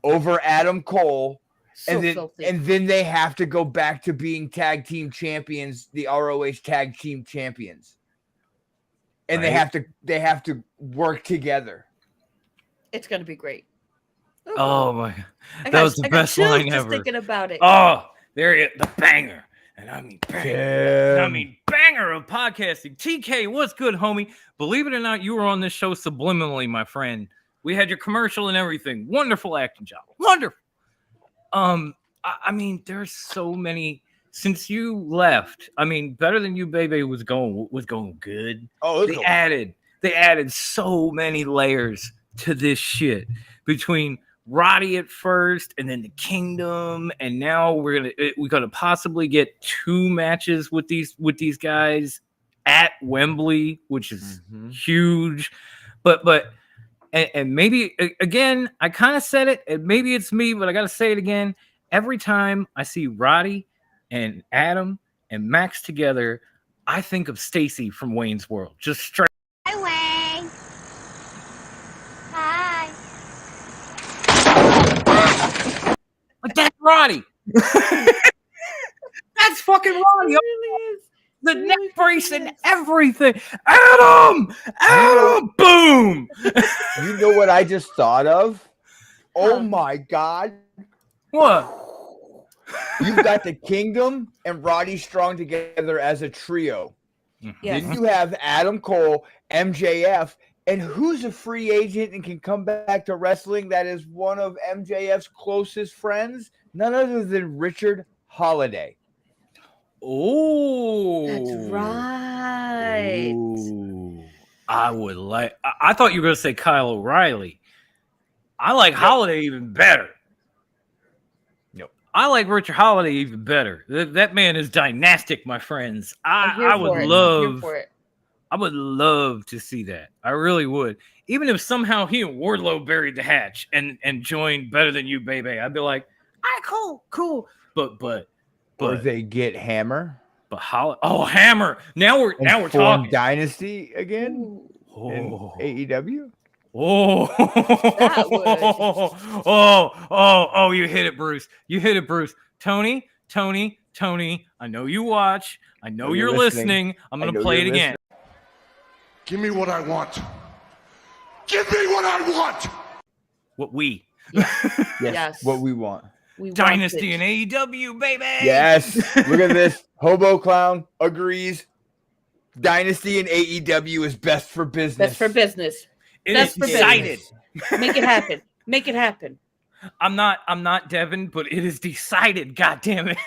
over Adam Cole. And then they have to go back to being tag team champions, the ROH tag team champions. And they have to work together. It's going to be great. Oh my god, that was the best line ever. Thinking about it. Oh, there it is, the banger, and I mean banger. I mean banger of podcasting. TK, what's good, homie? Believe it or not, you were on this show subliminally, my friend. We had your commercial and everything. Wonderful acting job. Wonderful. I mean, there's so many since you left. I mean, Better Than You, Baby was going good. Oh, they added so many layers to this shit between Roddy at first, and then the Kingdom, and now we're gonna possibly get 2 matches with these guys at Wembley, which is huge. But maybe again, I kind of said it, and maybe it's me, but I gotta say it again. Every time I see Roddy and Adam and Max together, I think of Stacy from Wayne's World. Just straight. Hi, Wayne. Hi. Like that's Roddy. That's fucking Roddy. It really is. The neck brace and everything. Adam! Boom! You know what I just thought of? Oh my God. What? You've got the Kingdom and Roddy Strong together as a trio. Yes. Then you have Adam Cole, MJF, and who's a free agent and can come back to wrestling that is one of MJF's closest friends? None other than Richard Holiday. Oh, that's right. Ooh. I thought you were going to say Kyle O'Reilly. I like Holiday even better. Nope. I like Richard Holiday even better. That man is dynastic, my friends. I would love to see that. I really would. Even if somehow he and Wardlow buried the hatch and joined Better Than You, Baby, I'd be like, cool. But or they get Hammer. But Hammer. Now we're talking Dynasty again in AEW. You hit it, Bruce. Tony. I know you watch. I know you're listening. I'm gonna play it again. Give me what I want. Give me what I want. What we? Yes. What we want. Dynasty in AEW, baby. Yes. Look at this. Hobo Clown agrees. Dynasty and AEW is best for business. Best for business. It Best is for decided. business. Make it happen. Make it happen. I'm not Devin, but it is decided. God damn it.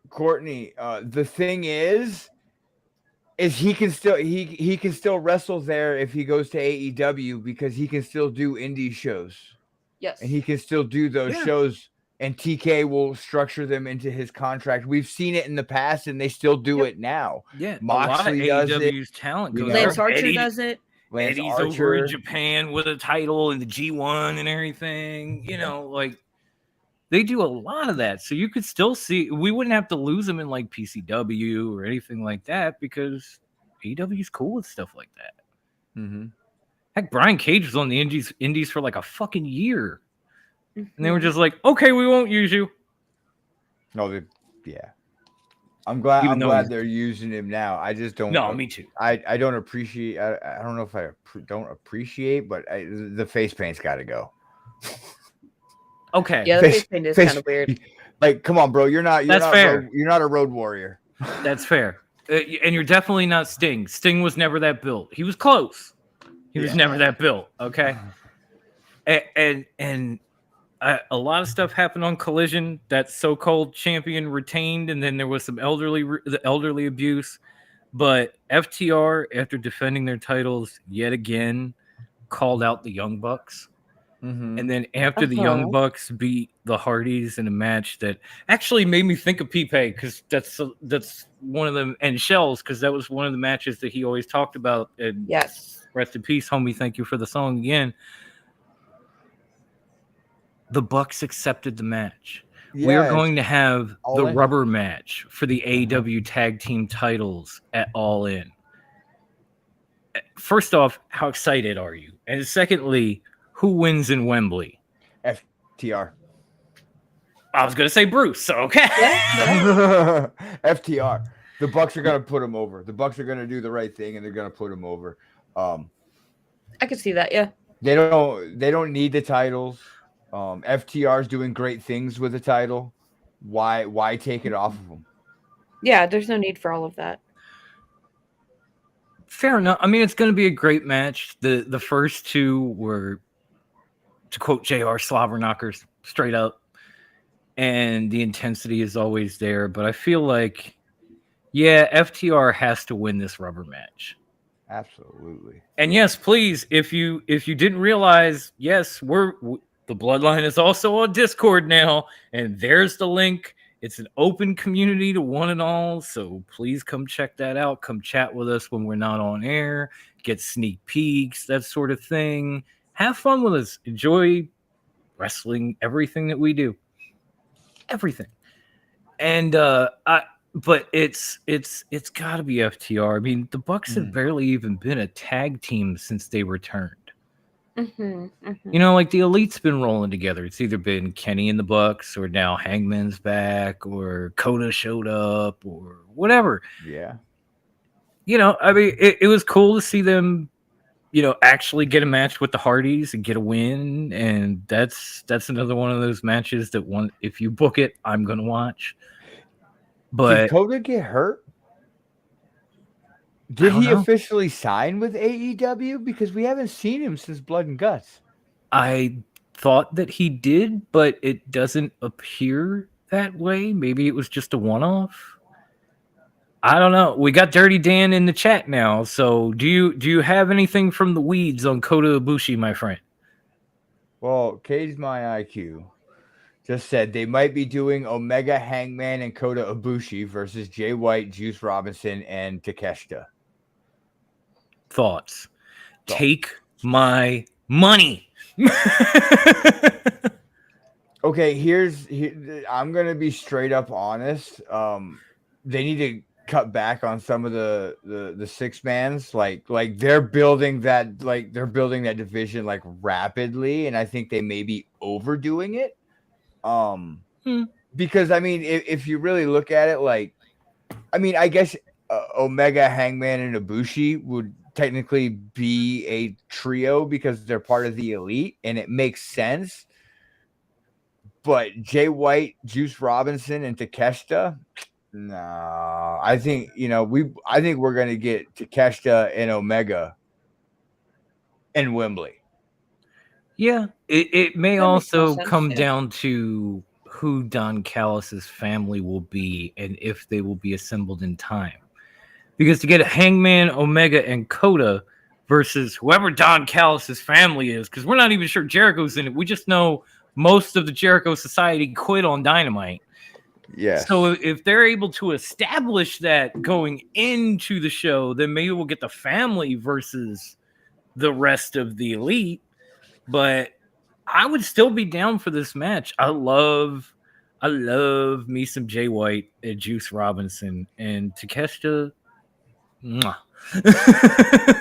Courtney, the thing is he can still wrestle there if he goes to AEW because he can still do indie shows. Yes. And he can still do those shows, and TK will structure them into his contract. We've seen it in the past, and they still do it now. Yeah, Moxley a lot of does AEW's it. talent goes Lance there. Archer does it. Lance Eddie's Archer over in Japan with a title and the G1 and everything. You know, like they do a lot of that. So you could still see, we wouldn't have to lose them in like PCW or anything like that because AEW's cool with stuff like that. Mm-hmm. Heck, Brian Cage was on the indies for like a fucking year. And they were just like, okay, we won't use you. No, yeah. I'm glad they're using him now. I just don't. No, me too. I don't appreciate. I don't know if I don't appreciate, but the face paint's got to go. Okay. Yeah, the face paint is kind of weird. Like, come on, bro. You're not fair. You're not a road warrior. That's fair. And you're definitely not Sting. Sting was never that built. He was close. He was never that built. Okay. And a lot of stuff happened on Collision. That so-called champion retained, and then there was some elderly abuse. But FTR, after defending their titles yet again, called out the Young Bucks. Mm-hmm. And then after the Young Bucks beat the Hardys in a match that actually made me think of Pipe, because that's one of them, and Shells, because that was one of the matches that he always talked about. And yes, rest in peace, homie. Thank you for the song again. The Bucks accepted the match. Yeah, we are going to have the in. rubber match for the AEW tag team titles at All In. First off, how excited are you? And secondly, who wins in Wembley? FTR. I was going to say Bruce, so okay. FTR. The Bucks are going to put him over. The Bucks are going to do the right thing, and they're going to put him over. I can see that, yeah. They don't need the titles. FTR's doing great things with the title. Why take it off of them? Yeah, there's no need for all of that. Fair enough. I mean, it's going to be a great match. The first two were, to quote JR, slobber knockers, straight up. And the intensity is always there. But I feel like, yeah, FTR has to win this rubber match. Absolutely. And yes, please, if you didn't realize, yes, the Bloodline is also on Discord now, and there's the link. It's an open community to one and all, so please come check that out. Come chat with us when we're not on air, get sneak peeks, that sort of thing. Have fun with us. Enjoy wrestling, everything that we do. Everything. And but it's got to be FTR. I mean, the Bucks have barely even been a tag team since they returned. Mm-hmm, mm-hmm. You know, like the Elite's been rolling together. It's either been Kenny and the Bucks, or now Hangman's back, or Coda showed up, or whatever. Yeah. You know, I mean, it was cool to see them, you know, actually get a match with the Hardys and get a win. And that's another one of those matches that if you book it, I'm gonna watch. But did Coda get hurt? Did he officially sign with AEW? Because we haven't seen him since Blood and Guts. I thought that he did, but it doesn't appear that way. Maybe it was just a one-off. I don't know. We got Dirty Dan in the chat now. So do you have anything from the weeds on Kota Ibushi, my friend? Well, Cage My IQ just said they might be doing Omega, Hangman, and Kota Ibushi versus Jay White, Juice Robinson, and Takeshita. Thoughts? Take my money. Okay, I'm gonna be straight up honest. They need to cut back on some of the six mans. Like they're building that division like rapidly, and I think they may be overdoing it. Because I mean, if you really look at it, like, I mean, I guess Omega, Hangman, and Ibushi would technically be a trio because they're part of the Elite, and it makes sense. But Jay White, Juice Robinson, and Takeshita, No, I think I think we're gonna get Takeshita and Omega in Wembley. Yeah, it may That makes more also sense, come yeah. down to who Don Callis's family will be and if they will be assembled in time. Because to get a Hangman, Omega, and Coda versus whoever Don Callis's family is, because we're not even sure Jericho's in it. We just know most of the Jericho Society quit on Dynamite. Yes. So if they're able to establish that going into the show, then maybe we'll get the family versus the rest of the Elite. But I would still be down for this match. I love me some Jay White and Juice Robinson and Takeshita. Mwah.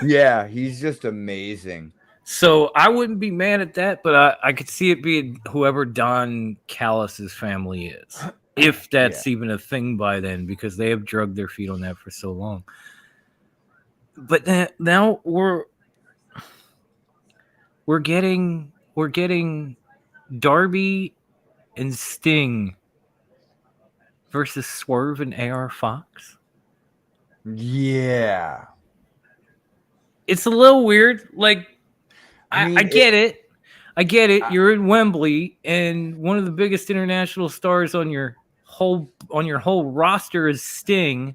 Yeah, he's just amazing. So I wouldn't be mad at that, but I could see it being whoever Don Callis's family is, if that's even a thing by then, because they have drugged their feet on that for so long. But now we're getting Darby and Sting versus Swerve and AR Fox. Yeah. It's a little weird. Like, I get it. I get it. You're in Wembley, and one of the biggest international stars on your whole roster is Sting.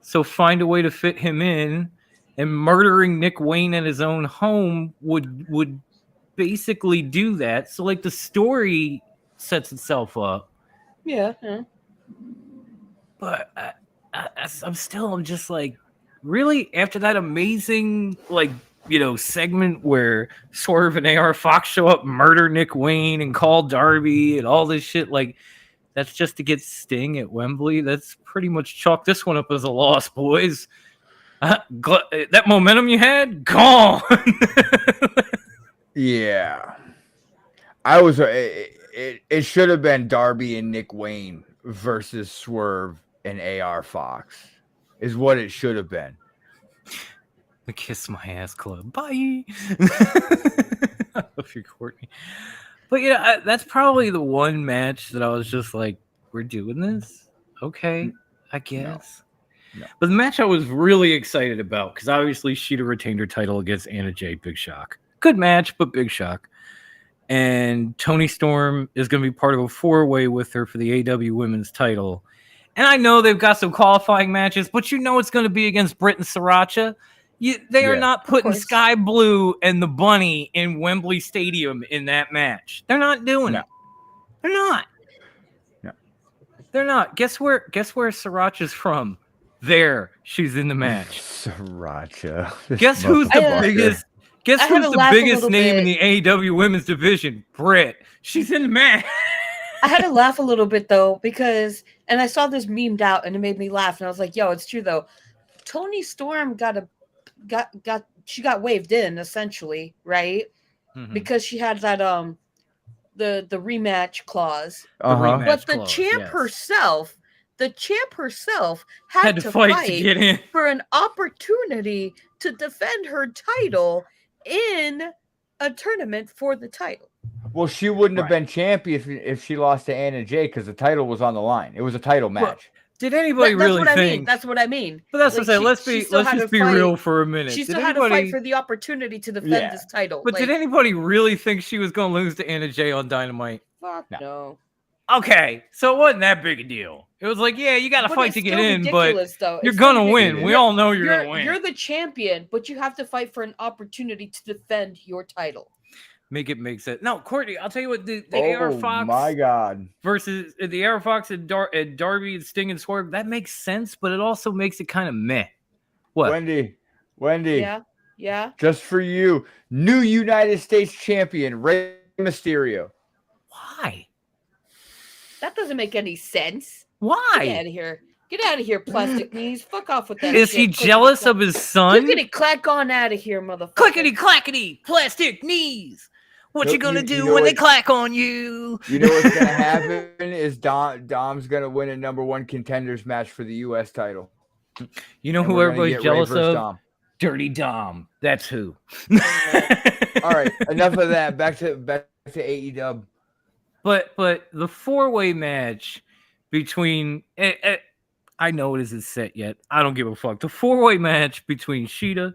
So find a way to fit him in. And murdering Nick Wayne at his own home would basically do that. So like the story sets itself up. Yeah. But I'm just like, really, after that amazing segment where Swerve and AR Fox show up, murder Nick Wayne, and call Darby and all this shit, like that's just to get Sting at Wembley. That's pretty much chalk this one up as a loss, boys. That momentum you had, gone. Yeah. I was. It should have been Darby and Nick Wayne versus Swerve and AR Fox, is what it should have been. The Kiss My Ass Club. Bye. I love you, Courtney. But yeah, that's probably the one match that I was just like, we're doing this? Okay, I guess. No. But the match I was really excited about, because obviously Sheeta retained her title against Anna Jay. Big shock. Good match, but big shock. And Toni Storm is going to be part of a 4-way with her for the AEW Women's title. And I know they've got some qualifying matches, but it's going to be against Britt and Sriracha. They are not putting Sky Blue and the Bunny in Wembley Stadium in that match. They're not doing it. They're not. No. They're not. Guess where Sriracha's from? There, she's in the match. Sriracha. Guess who's the biggest? Guess who's the biggest name in the AEW Women's Division? Britt. She's in the match. I had to laugh a little bit though because, and I saw this memed out and it made me laugh and I was like, "Yo, it's true though." Toni Storm got waved in essentially, right? Mm-hmm. Because she had that the rematch clause. But the champ herself. The champ herself had to fight to get in for an opportunity to defend her title in a tournament for the title. Well, she wouldn't have been champion if she lost to Anna Jay because the title was on the line. It was a title match. Well, did anybody really think? That's what I mean. But that's what I'm saying. Let's just be real for a minute. She still had to fight for the opportunity to defend this title. But did anybody really think she was going to lose to Anna Jay on Dynamite? Fuck no. Okay, so it wasn't that big a deal. It was like, yeah, you got to fight to get in, but though. You're going to win. We all know you're going to win. You're the champion, but you have to fight for an opportunity to defend your title. Make it make sense. No, Courtney, I'll tell you what, the AR Fox my God. versus the AR Fox and Darby and Sting and Swerve, that makes sense, but it also makes it kind of meh. What? Wendy. Yeah. Just for you, new United States champion, Rey Mysterio. Why? That doesn't make any sense. Why? Get out of here. Get out of here, plastic knees. Fuck off with that. Is he jealous of his son? Clickety clack on out of here, motherfucker. Clickety clackety, plastic knees. What you gonna do when they clack on you? You know what's gonna happen is Dom's gonna win a #1 contenders match for the U.S. title. You know who everybody's jealous of? Dom. Dirty Dom. That's who. All right, enough of that. Back to AEW. But the 4-way match between I know it isn't set yet. I don't give a fuck. The 4-way match between Sheeta,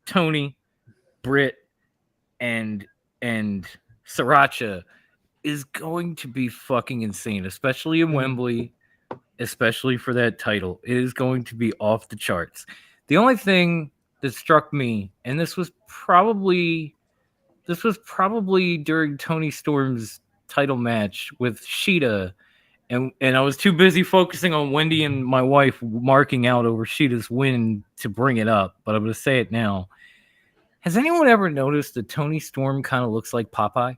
Tony, Britt, and Sriracha is going to be fucking insane, especially in Wembley, especially for that title. It is going to be off the charts. The only thing that struck me, and this was probably during Tony Storm's title match with Sheeta, and I was too busy focusing on Wendy and my wife marking out over Sheeta's win to bring it up, but I'm going to say it now. Has anyone ever noticed that Tony Storm kind of looks like Popeye?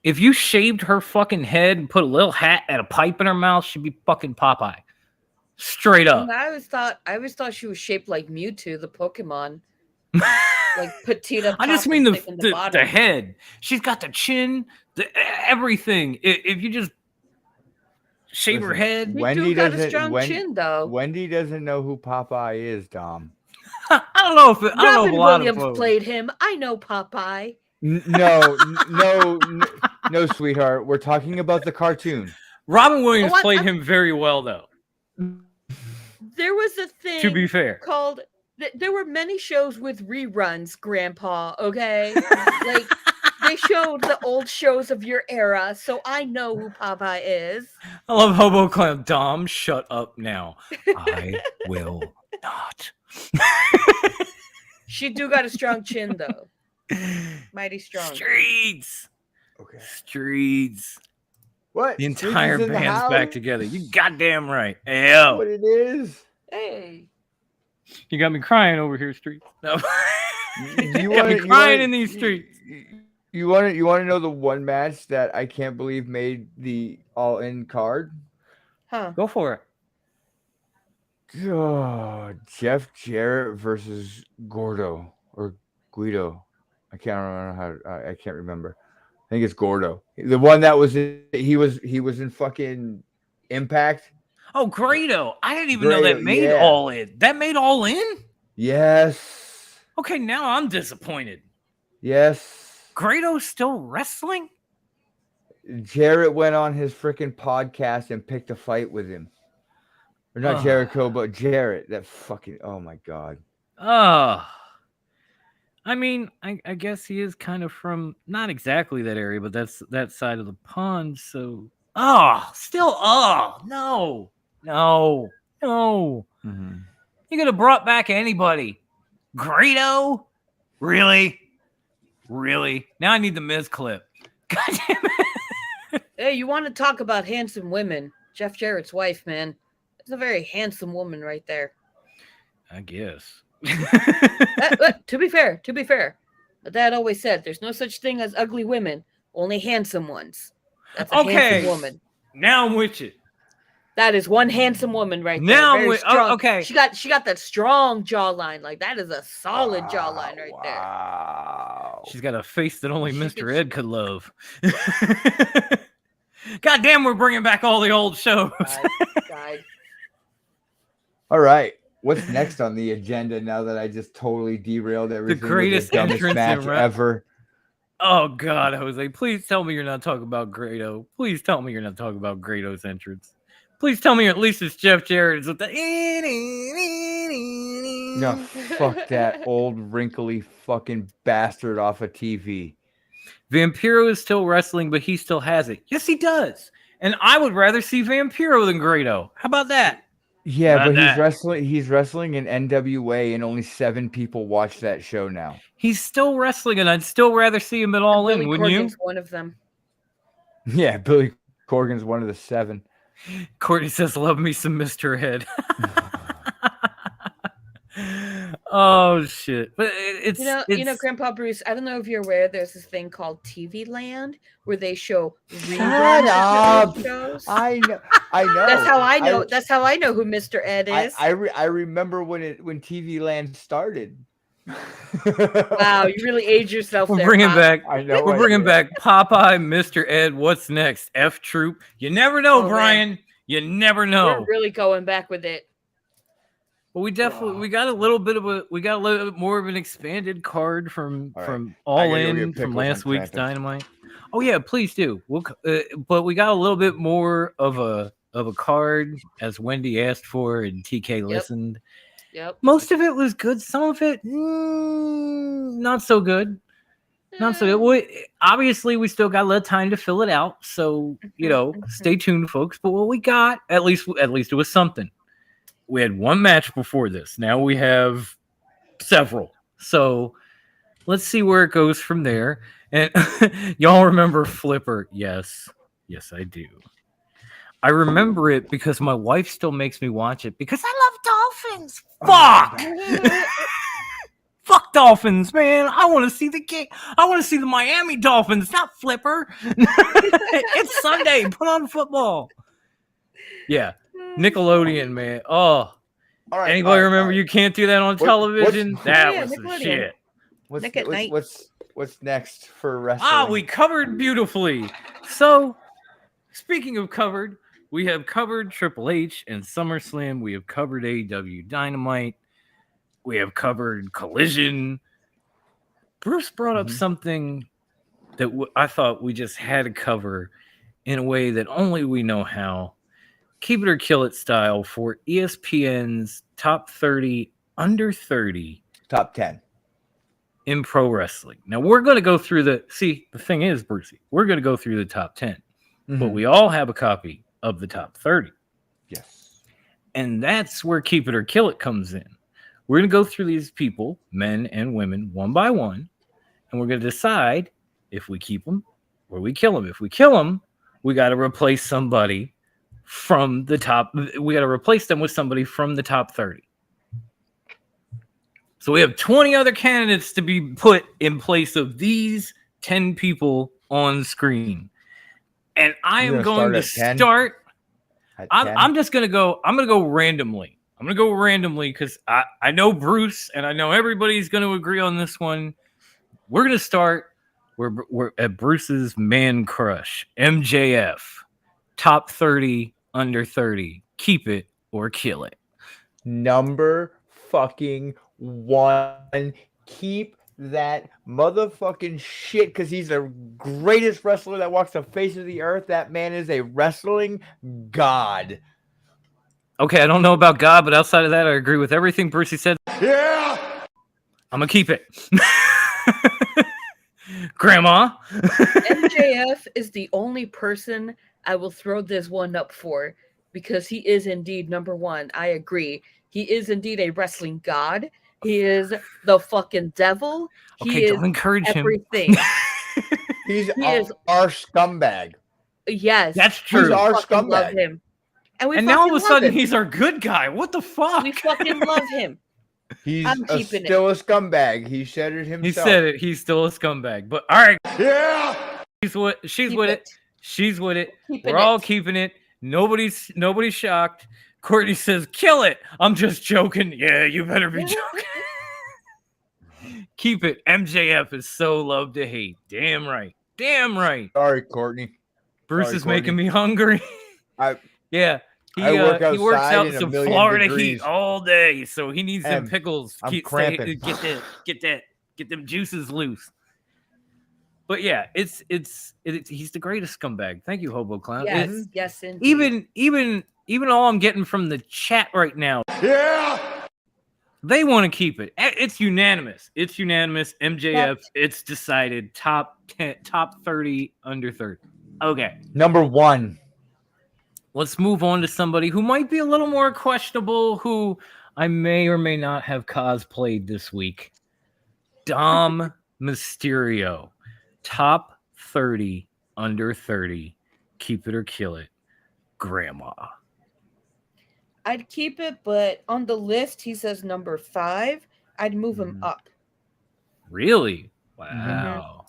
If you shaved her fucking head and put a little hat and a pipe in her mouth, she'd be fucking Popeye. Straight up. And I always thought she was shaped like Mewtwo, the Pokemon. Like Petita. I just mean the head. She's got the chin, everything. If you just shave her head, Wendy got a strong chin, though. Wendy doesn't know who Popeye is, Dom. I don't know if Robin Williams played him. I know Popeye. No, sweetheart. We're talking about the cartoon. Robin Williams played him very well, though. There was a thing. To be fair, called. There were many shows with reruns, Grandpa. Okay, like they showed the old shows of your era, so I know who Popeye is. I love Hobo Clown. Dom, shut up now. I will not. She do got a strong chin, though. Mighty strong. Streets. Okay. Streets. What? The entire band's back together. You goddamn right. Hey, yo. What it is? Hey. You got me crying over here, Streets. No. You got me crying in these streets. You want to know the one match that I can't believe made the all-in card? Huh. Go for it. Oh, Jeff Jarrett versus Gordo or Guido. I can't remember I can't remember. I think it's Gordo. The one that was he was in fucking Impact. Oh, Grado. I didn't even know that made All In. That made All In? Yes. Okay, now I'm disappointed. Yes. Grado's still wrestling? Jarrett went on his freaking podcast and picked a fight with him. Or not Jericho, but Jarrett. That fucking, oh my God. I mean, I guess he is kind of from, not exactly that area, but that's that side of the pond, so... no. Mm-hmm. You could have brought back anybody. Grado? Really? Now I need the Miz clip. God damn it. Hey, you want to talk about handsome women? Jeff Jarrett's wife, man. It's a very handsome woman right there. I guess. To be fair, my dad always said there's no such thing as ugly women, only handsome ones. That's a handsome woman. Now I'm with you. That is one handsome woman right there. Now I'm with okay. She got that strong jawline. Like that is a solid jawline right there. Wow. She's got a face that only Mr. Ed could love. God damn, we're bringing back all the old shows. God. All right. What's next on the agenda now that I just totally derailed everything? The greatest entrance match ever. Oh, God, Jose. Please tell me you're not talking about Grado. Please tell me you're not talking about Grado's entrance. Please tell me at least it's Jeff Jarrett with the... No, fuck that old wrinkly fucking bastard off of TV. Vampiro is still wrestling, but he still has it. Yes, he does. And I would rather see Vampiro than Grado. How about that? Yeah, but he's wrestling in NWA and only 7 people watch that show now. He's still wrestling, and I'd still rather see him at All In, wouldn't you? One of them. Yeah, Billy Corgan's one of the 7. Courtney says, love me some Mr. Head. Oh, shit. But it's... You know, Grandpa Bruce, I don't know if you're aware, there's this thing called TV Land where they show reruns of shows. I know. That's how I know. That's how I know who Mr. Ed is. I remember when TV Land started. Wow, you really age yourself. We're bringing back. I know. We're bringing back Popeye, Mr. Ed. What's next? F Troop. You never know, Brian. Man. You never know. We're really going back with it. But we definitely we got a little bit more of an expanded card from All In from last week's Dynamite. Oh yeah, please do. But we got a little bit more of of a card, as Wendy asked for and TK listened. Yep. Most of it was good. Some of it, not so good. Not so good. Obviously, we still got a little time to fill it out. So, stay tuned, folks. But what we got, at least it was something. We had one match before this. Now we have several. So let's see where it goes from there. And y'all remember Flipper? Yes, I do. I remember it because my wife still makes me watch it because I love dolphins. Fuck! Fuck dolphins, man. I want to see the game. I want to see the Miami Dolphins, not Flipper. It's Sunday. Put on football. Yeah. Nickelodeon, man. Oh. Anybody remember You Can't Do That on Television? That was the shit. What's next for wrestling? We covered beautifully. So, speaking of covered, we have covered Triple H and SummerSlam. We have covered AEW Dynamite. We have covered Collision. Bruce brought up something that I thought we just had to cover in a way that only we know how. Keep it or kill it style for ESPN's top 30 under 30. Top 10. In pro wrestling. Now, we're going to go through the thing is, Brucey, we're going to go through the top 10. But we all have a copy of the top 30. Yes. And that's where Keep It or Kill It comes in. We're going to go through these people, men and women, one by one, and we're going to decide if we keep them or we kill them. If we kill them, we got to replace somebody from the top. We got to replace them with somebody from the top 30. So we have 20 other candidates to be put in place of these 10 people on screen. And I am going to start. I'm just going to go. I'm going to go randomly. I'm going to go randomly because I know Bruce and I know everybody's going to agree on this one. We're going to start. We're at Bruce's man crush, MJF, top 30, under 30. Keep it or kill it. Number fucking 1. Keep that motherfucking shit because he's the greatest wrestler that walks the face of the earth. That man is a wrestling god. Okay, I don't know about God, but outside of that, I agree with everything Brucey said. Yeah! I'm going to keep it. Grandma? MJF is the only person I will throw this one up for because he is indeed number 1. I agree. He is indeed a wrestling god. He is the fucking devil. He don't encourage everything. He is our scumbag. Yes. That's true. He's our scumbag. Love him. And now all of a sudden he's our good guy. What the fuck? We fucking love him. He's still a scumbag. He said it himself. He said it. He's still a scumbag. But all right. Yeah. She's with it. She's with it. Keeping We're all keeping it. Nobody's shocked. Courtney says, kill it. I'm just joking. Yeah, you better be joking. Keep it. MJF is so loved to hate. Damn right. Damn right. Sorry, Courtney. Bruce is making me hungry. Yeah. He works out in some Florida heat all day, so he needs them pickles. I'm cramping. Get them juices loose. But yeah, it's he's the greatest scumbag. Thank you, Hobo Clown. Yes, indeed. Even all I'm getting from the chat right now. Yeah. They want to keep it. It's unanimous. MJF. It's decided. Top 10, top 30, under 30. Okay. Number 1. Let's move on to somebody who might be a little more questionable, who I may or may not have cosplayed this week. Dom Mysterio. Top 30, under 30. Keep it or kill it. Grandma. I'd keep it, but on the list, he says number 5. I'd move him up. Really? Wow.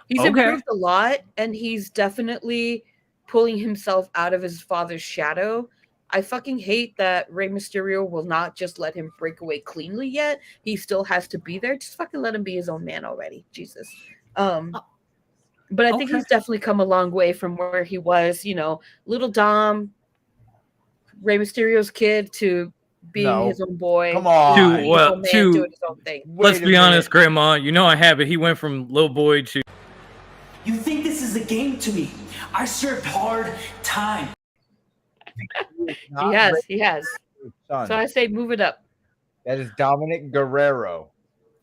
He's improved a lot, and he's definitely pulling himself out of his father's shadow. I fucking hate that Rey Mysterio will not just let him break away cleanly yet. He still has to be there. Just fucking let him be his own man already. Jesus. But I think he's definitely come a long way from where he was, little Dom, Rey Mysterio's kid, to being his own boy. Come on. Doing his own thing. Let's be honest, Grandma. You know I have it. He went from little boy to... You think this is a game to me? I served hard time. He has. Son. So I say move it up. That is Dominic Guerrero.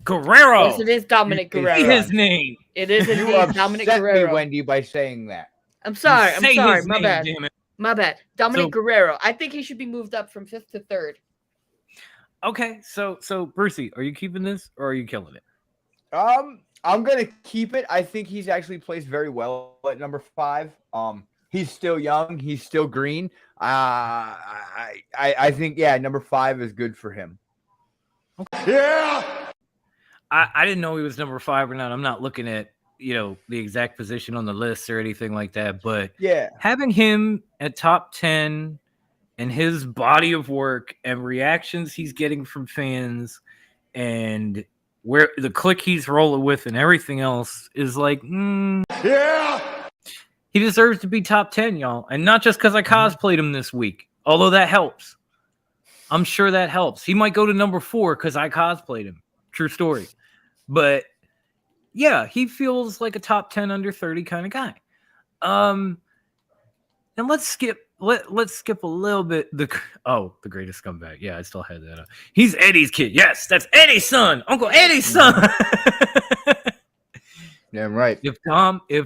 Yes, it is Dominic Guerrero. Say his name. It is You indeed Dominic upset Guerrero. me, Wendy, by saying that. I'm sorry. Say I'm sorry. his My name, bad. damn it. My bad. Dominic So- Guerrero. I think he should be moved up from 5th to 3rd. Okay, so Brucey, are you keeping this or are you killing it? I'm gonna keep it. I think he's actually placed very well at number 5. He's still young. He's still green. I think number 5 is good for him. Yeah. I didn't know he was number 5 or not. I'm not looking at the exact position on the list or anything like that, but Yeah, having him at top 10 and his body of work and reactions he's getting from fans and where the click he's rolling with and everything else is like, Yeah. he deserves to be top 10, y'all. And not just because I cosplayed him this week, although that helps. I'm sure that helps. He might go to number 4 because I cosplayed him. True story. But yeah, he feels like a top 10 under 30 kind of guy. And let's skip a little bit. The greatest scumbag. Yeah, I still had that up. He's Eddie's kid. Yes, that's Eddie's son. Uncle Eddie's son. Damn right. If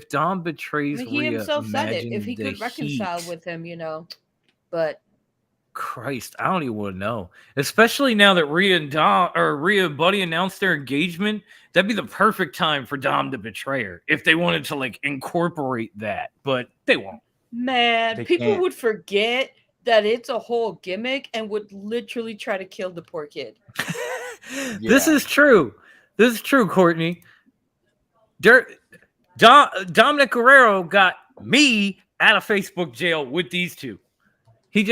Dom betrays He Rhea, himself said it. imagine If he the could reconcile heat. with him, But Christ, I don't even want to know. Especially now that Rhea and Buddy announced their engagement, that'd be the perfect time for Dom to betray her if they wanted to incorporate that, but they won't. man, They people can't. would forget that it's a whole gimmick and would literally try to kill the poor kid. This is true. This is true, Courtney. Dominic Guerrero got me out of Facebook jail with these two. He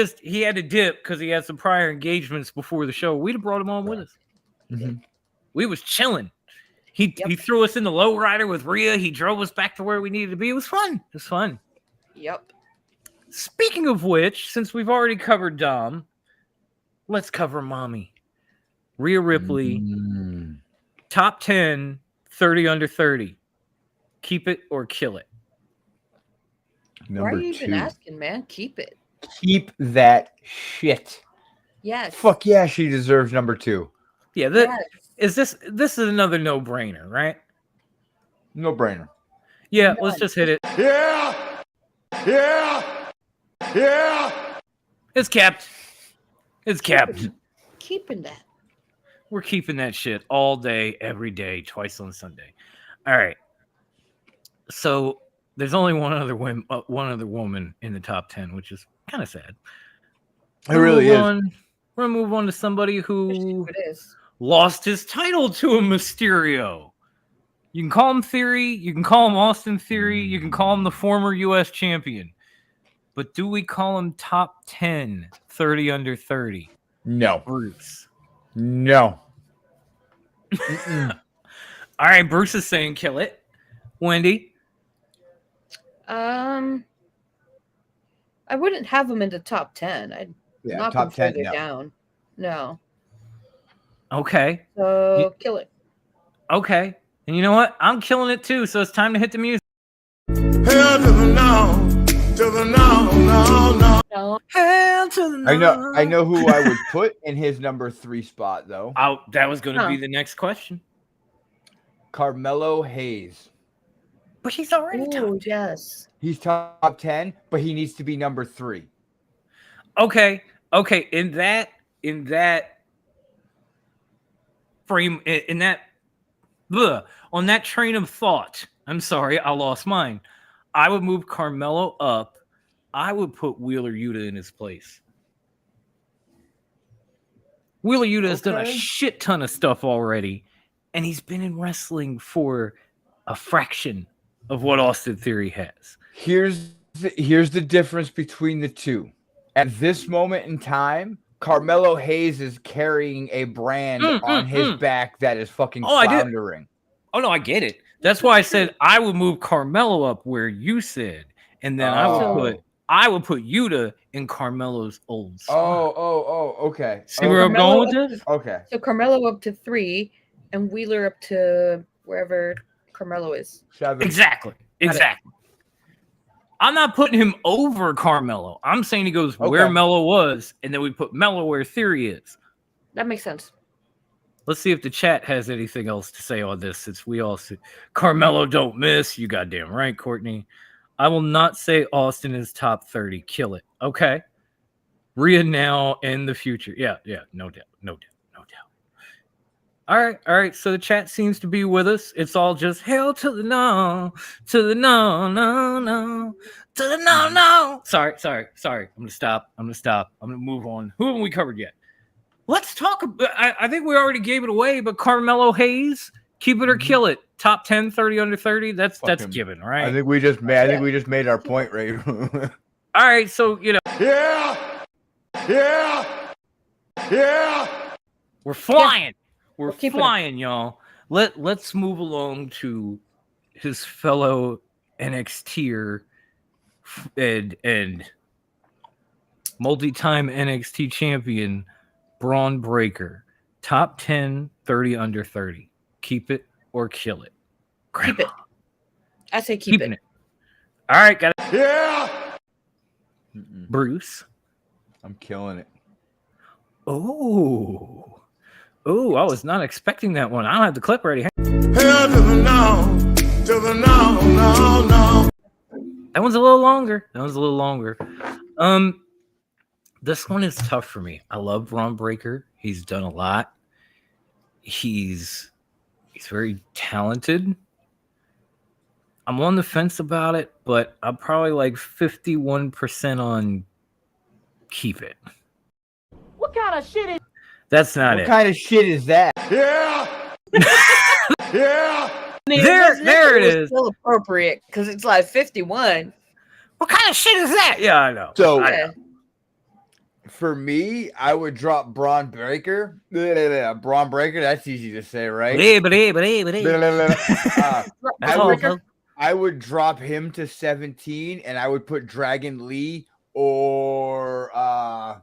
had to dip because he had some prior engagements before the show. We'd have brought him on with us. Mhm. We was chilling. He threw us in the lowrider with Rhea. He drove us back to where we needed to be. It was fun. It was fun. Yep. Speaking of which, since we've already covered Dom, let's cover Mommy. Rhea Ripley, top 10, 30 under 30. Keep it or kill it. Why are you even asking, man? Keep it. Keep that shit. Yes. Fuck yeah, she deserves number 2. Yeah, this is another no-brainer, right? No brainer. Yeah, let's just hit it. Yeah. Yeah. Yeah. It's kept. It's kept. Keeping that. We're keeping that shit all day, every day, twice on Sunday. All right. So there's only one other woman in the top 10, which is kind of sad. It really is. We're gonna move on to somebody who It is. lost his title to a Mysterio. You can call him Theory, you can call him Austin Theory, you can call him the former U.S. champion. But do we call him top 10, 30 under 30? No. Bruce. No. All right, Bruce is saying kill it. Wendy? I wouldn't have him in the top 10. I'd knock top him 10, further no. down. No. Okay. So kill it. Okay. And you know what? I'm killing it too, so it's time to hit the music. Hell to the no. To the no, no, no. No. Hell to the no. I know who I would put in his number 3 spot though. That was going to be the next question. Carmelo Hayes. But he's already Oh, yes. He's top 10, but he needs to be number 3. Okay. In that frame, on that train of thought, I'm sorry, I lost mine. I would move Carmelo up. I would put Wheeler Yuta in his place. Wheeler Yuta has done a shit ton of stuff already, and he's been in wrestling for a fraction of what Austin Theory has. Here's the difference between the two. At this moment in time, Carmelo Hayes is carrying a brand on his back that is fucking floundering. Oh no, I get it. That's why I said I would move Carmelo up where you said, and then I would put Yuta in Carmelo's old spot. Okay. See where I'm going with this? Okay. So Carmelo up to 3 and Wheeler up to wherever Carmelo is. 7. Exactly. I'm not putting him over Carmelo. I'm saying he goes where Melo was, and then we put Melo where Theory is. That makes sense. Let's see if the chat has anything else to say on this, since we all see Carmelo don't miss. You goddamn right, Courtney. I will not say Austin is top 30. Kill it. Okay. Rhea now and the future. Yeah, no doubt. All right. So the chat seems to be with us. It's all just hell to the no, to the no, to the no. Sorry. I'm gonna stop. I'm gonna move on. Who haven't we covered yet? Let's talk about. I think we already gave it away, but Carmelo Hayes, keep it or kill it. Top 10, 30 under 30. That's given, right? I think we just made our point, right? All right, so we're flying. We're flying, y'all. Let's move along to his fellow NXTer and multi-time NXT champion Braun Breaker. Top 10, 30 under 30. Keep it or kill it. Grandma. Keep it. I say keeping it. All right, got it. Yeah. Bruce. I'm killing it. Oh, I was not expecting that one. I don't have the clip ready. Hell to the no. That one's a little longer. This one is tough for me. I love Braun Breaker. He's done a lot. He's very talented. I'm on the fence about it, but I'm probably like 51% on keep it. What kind of shit is? That's not it. What kind of shit is that? Yeah. There it is. Still appropriate because it's like 51. What kind of shit is that? Yeah, I know. So I know. For me, I would drop Braun Breaker. Braun Breaker, that's easy to say, right? I would drop him to 17, and I would put Dragon Lee or oh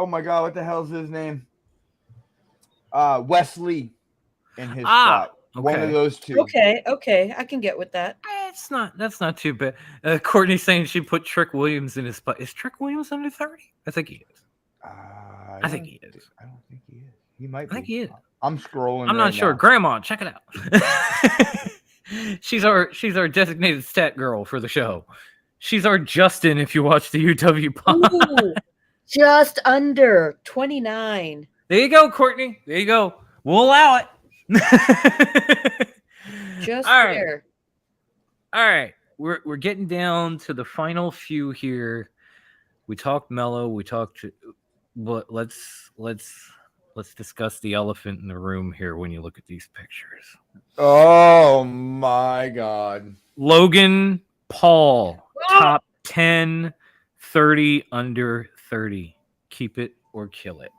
my god, what the hell's his name? Wesley in his spot. Okay. One of those two. Okay, I can get with that. That's not too bad. Courtney's saying she put Trick Williams in his spot. Is Trick Williams under 30? I think he is. I think he is. I don't think he is. He might be. I think he is. I'm scrolling. I'm not sure. now. Grandma, check it out. She's our designated stat girl for the show. She's our Justin if you watch the UW pod. Ooh, just under 29. There you go, Courtney. There you go. We'll allow it. Just all right. there. All right. We're getting down to the final few here. We talked Mello. But let's discuss the elephant in the room here when you look at these pictures. Oh my god. Logan Paul, top 10, 30 under 30. Keep it or kill it.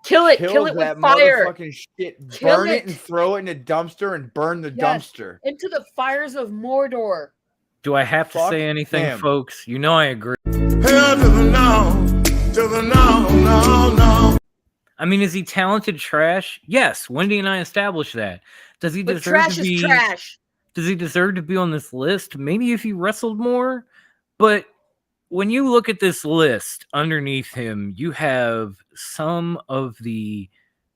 Kill it with fire. Motherfucking shit. Burn it and throw it in a dumpster and burn the dumpster. Into the fires of Mordor. Do I have to say anything, folks? You know I agree. Hell to the no. I mean, is he talented trash? Yes. Wendy and I established that. Does he deserve trash to be is trash? Does he deserve to be on this list? Maybe if he wrestled more. But when you look at this list underneath him, you have some of the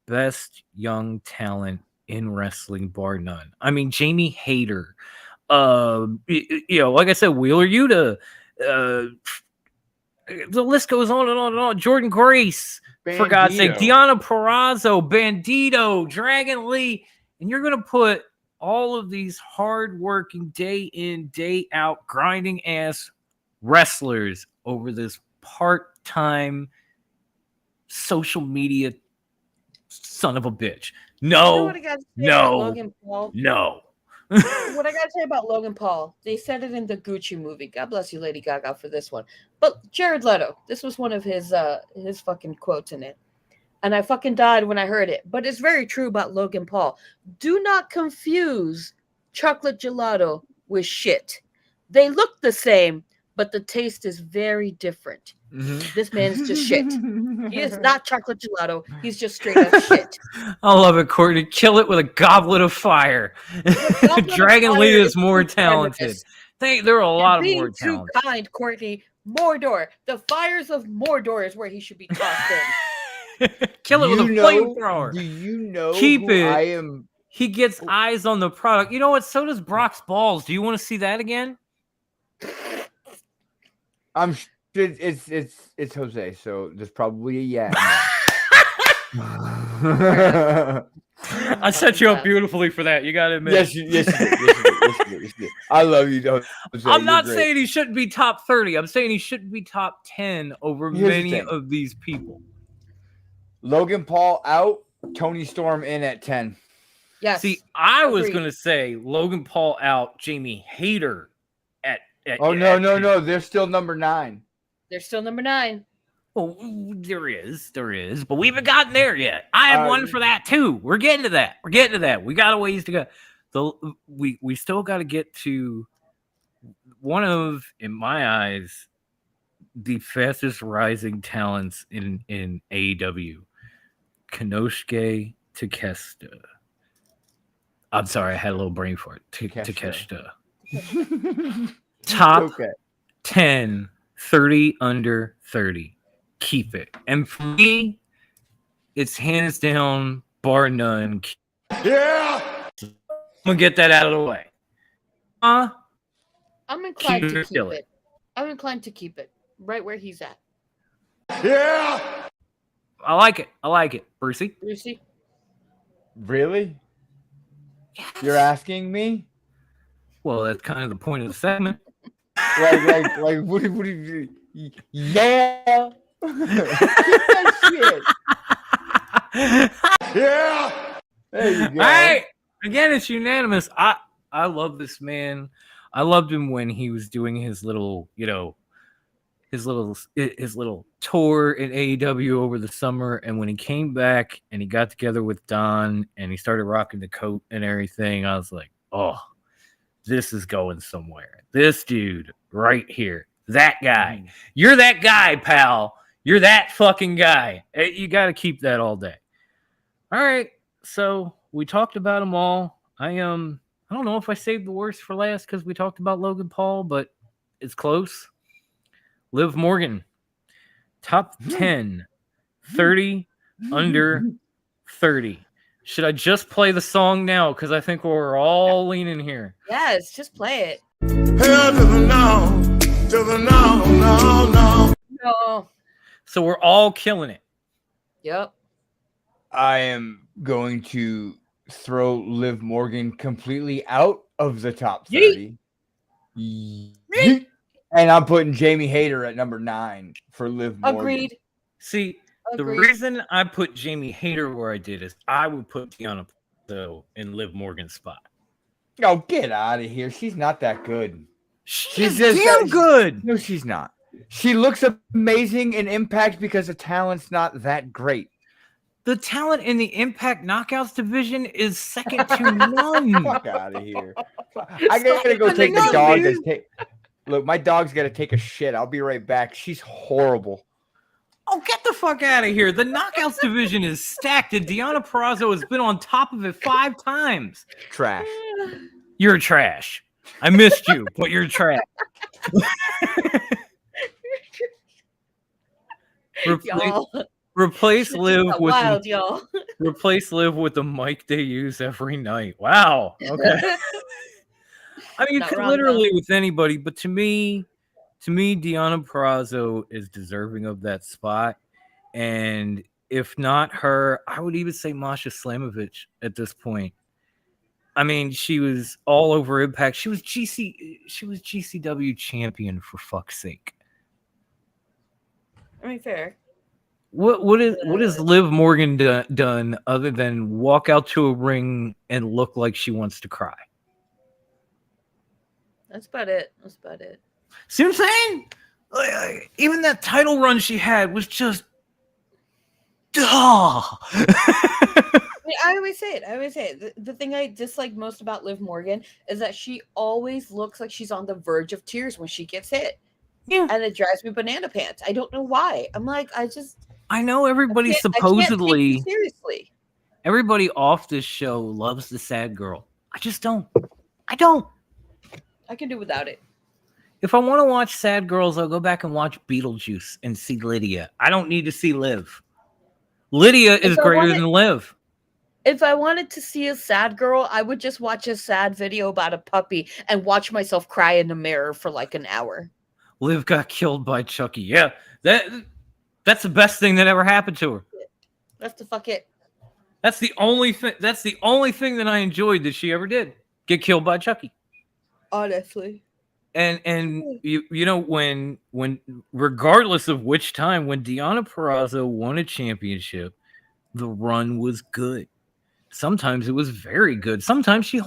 best young talent in wrestling, bar none. I mean, Jamie Hayter, like I said, Wheeler Yuta, the list goes on and on and on. Jordan Grace, for God's sake, Deonna Purrazzo, Bandito, Dragon Lee, and you're going to put all of these hardworking, day in, day out, grinding ass wrestlers over this part-time social media son of a bitch. No. What I gotta say about Logan Paul? No. What I gotta say about Logan Paul, they said it in the Gucci movie. God bless you, Lady Gaga, for this one. But Jared Leto, this was one of his fucking quotes in it. And I fucking died when I heard it. But it's very true about Logan Paul. Do not confuse chocolate gelato with shit. They look the same, but the taste is very different. Mhm. This man is just shit. He is not chocolate gelato. He's just straight up shit. I love it, Courtney. Kill it with a goblet of fire. Dragon Lee is more talented. There are a lot of more too talent. kind, Courtney. Mordor. The fires of Mordor is where he should be tossed in. Kill it with a flamethrower. Do you know Keep who it. I am? He gets eyes on the product. You know what? So does Brock's balls. Do you want to see that again? I'm sure it's Jose, so there's probably a yeah. I set you up beautifully for that. You got to admit. Yes, you did. I love you, Jose. I'm not saying he shouldn't be top 30. I'm saying he shouldn't be top 10 over many of these people. Logan Paul out, Tony Storm in at 10. Yes. See, I was going to say Logan Paul out, Jamie Hayter at no. They're still number 9. They're still number 9. Well, there is, but we haven't gotten there yet. I have one for that too. We're getting to that. We got a ways to go. We still got to get to one of, in my eyes, the fastest rising talents in AEW, Konosuke Takeshita. I'm sorry, I had a little brain fart. Takeshita. Top 10, 30 under 30. Keep it. And for me, it's hands down, bar none. Yeah! I'm going to get that out of the way. I'm inclined to keep it. I'm inclined to keep it right where he's at. Yeah! I like it. Brucey? Really? Yes. You're asking me? Well, that's kind of the point of the segment. like, what do you do? Yeah! That shit. Yeah! There you go. All right. Again, it's unanimous. I love this man. I loved him when he was doing his little, his little tour in AEW over the summer, and when he came back and he got together with Don and he started rocking the coat and everything, I was like, oh, this is going somewhere. This dude right here, that guy. You're that guy, pal. You're that fucking guy. You got to keep that all day. All right, so we talked about them all. I don't know if I saved the worst for last because we talked about Logan Paul, but it's close. Liv Morgan, top 10, 30 under 30. Should I just play the song now? Because I think we're all leaning here. Yes, just play it. Hell to the no, to the no. No. So we're all killing it. Yep. I am going to throw Liv Morgan completely out of the top 30. Yeet. And I'm putting Jamie Hayter at number 9 for Liv Morgan. Agreed. See, the reason I put Jamie Hayter where I did is I would put Deonna Purrazzo in Liv Morgan's spot. Oh, get out of here. She's not that good. She's damn good. No, she's not. She looks amazing in Impact because the talent's not that great. The talent in the Impact Knockouts division is second to none. Fuck out of here. I gotta go take the dog. Look, my dog's got to take a shit. I'll be right back. She's horrible. Oh, get the fuck out of here. The Knockouts division is stacked, and Deonna Purrazzo has been on top of it 5 times. Trash. You're trash. I missed you, but you're trash. Replace Liv with wild, y'all. Replace Liv with the mic they use every night. Wow. Okay. I mean, you could literally with anybody, but to me, Deonna Purrazzo is deserving of that spot. And if not her, I would even say Masha Slamovich at this point. I mean, she was all over Impact. She was GCW champion, for fuck's sake. I mean, fair. What has Liv Morgan done other than walk out to a ring and look like she wants to cry? That's about it. See what I'm saying? Even that title run she had was just, I always say it. The thing I dislike most about Liv Morgan is that she always looks like she's on the verge of tears when she gets hit. Yeah. And it drives me banana pants. I don't know why. I'm like, I know everybody I can't take supposedly you seriously. everybody off this show loves the sad girl. I just don't. I don't. I can do without it. If I want to watch sad girls, I'll go back and watch Beetlejuice and see Lydia. I don't need to see Liv. Lydia is greater than Liv. If I wanted to see a sad girl, I would just watch a sad video about a puppy and watch myself cry in the mirror for like an hour. Liv got killed by Chucky. Yeah, that's the best thing that ever happened to her. That's the fuck it. That's the only thing. That's the only thing that I enjoyed that she ever did. Get killed by Chucky. Honestly. And you know when regardless of which time, when Deonna Purrazzo won a championship, the run was good. Sometimes it was very good. Sometimes she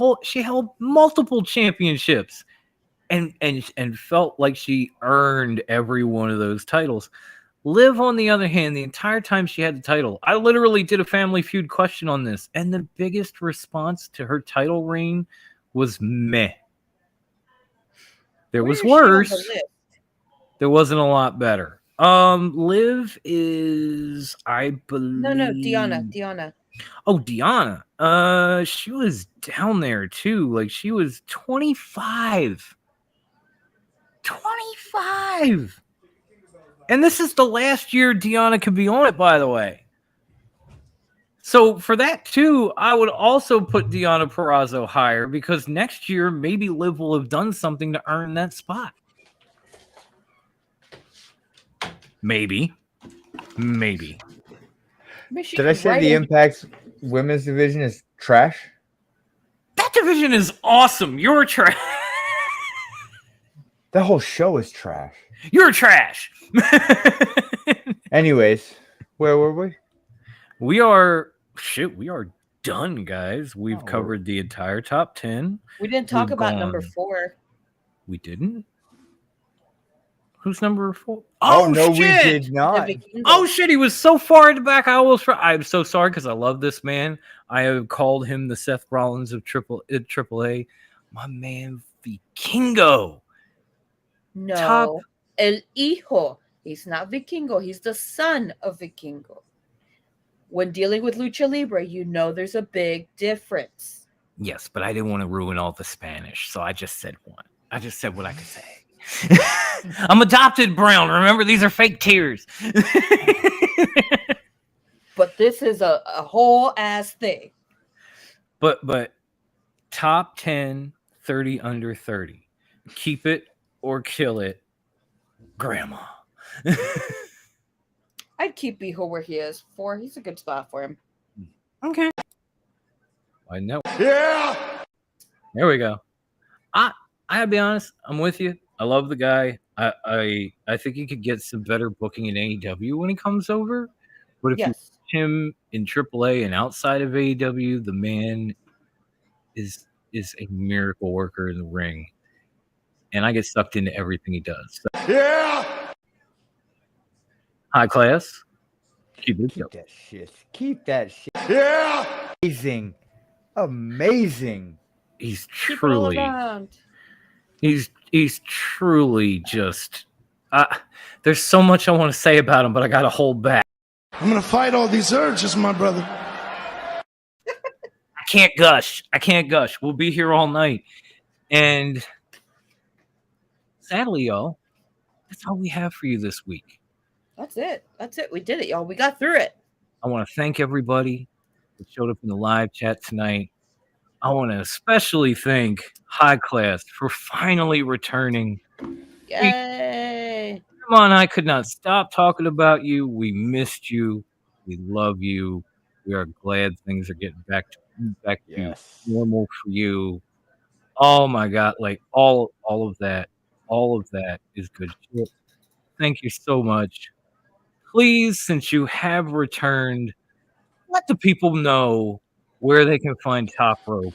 held multiple championships and felt like she earned every one of those titles. Liv, on the other hand, the entire time she had the title, I literally did a Family Feud question on this, and the biggest response to her title reign was meh. There was worse. There wasn't a lot better. Liv is, I believe. No, Deonna. Oh, Deonna. She was down there too. Like she was 25. 25. And this is the last year Deonna could be on it, by the way. So for that too, I would also put Deonna Purrazzo higher because next year maybe Liv will have done something to earn that spot. Maybe. Did I say the Impact's women's division is trash? That division is awesome. You're trash. That whole show is trash. You're trash. Anyways, where were we? We are done, guys. We've covered the entire top 10. We didn't talk about number 4. We didn't? Who's number 4? Oh no, shit! We did not. Oh shit, he was so far in the back. I'm so sorry because I love this man. I have called him the Seth Rollins of AAA. My man Vikingo. No, El Hijo. He's not Vikingo. He's the son of Vikingo. When dealing with Lucha Libre, you know there's a big difference. Yes, but I didn't want to ruin all the Spanish, so I just said one. I just said what I could say. I'm adopted, Brown. Remember, these are fake tears. But this is a whole ass thing. But top 10, 30 under 30. Keep it or kill it, Grandma. I'd keep Hijo where he is. 4. He's a good spot for him. Okay. I know. Yeah. There we go. I gotta be honest. I'm with you. I love the guy. I think he could get some better booking in AEW when he comes over. But if you watch him in AAA and outside of AEW, the man is a miracle worker in the ring. And I get sucked into everything he does. So. Yeah. High class. Keep that shit. Keep that shit. Yeah. Amazing. He's truly just there's so much I want to say about him, but I gotta hold back. I'm gonna fight all these urges, my brother. I can't gush. We'll be here all night. And sadly, y'all, that's all we have for you this week. That's it. We did it, y'all. We got through it. I want to thank everybody that showed up in the live chat tonight. I want to especially thank High Class for finally returning. Yay! Come on, I could not stop talking about you. We missed you. We love you. We are glad things are getting back to normal for you. Oh my God, like all of that is good shit. Thank you so much. Please, since you have returned, let the people know where they can find Top Rope.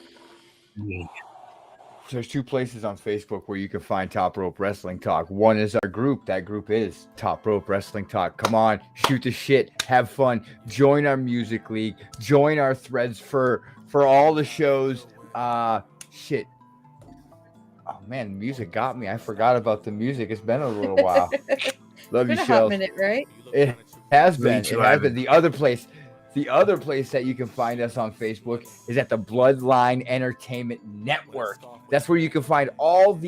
There's 2 places on Facebook where you can find Top Rope Wrestling Talk. One is our group. That group is Top Rope Wrestling Talk. Come on, shoot the shit, have fun, join our music league, join our threads for all the shows. Oh man, music got me. I forgot about the music. It's been a little while. Love you, Been a hot Shells. minute, right? It has been. Me too, It has Ivan. been. The other place that you can find us on Facebook is at the Bloodline Entertainment Network. That's where you can find all of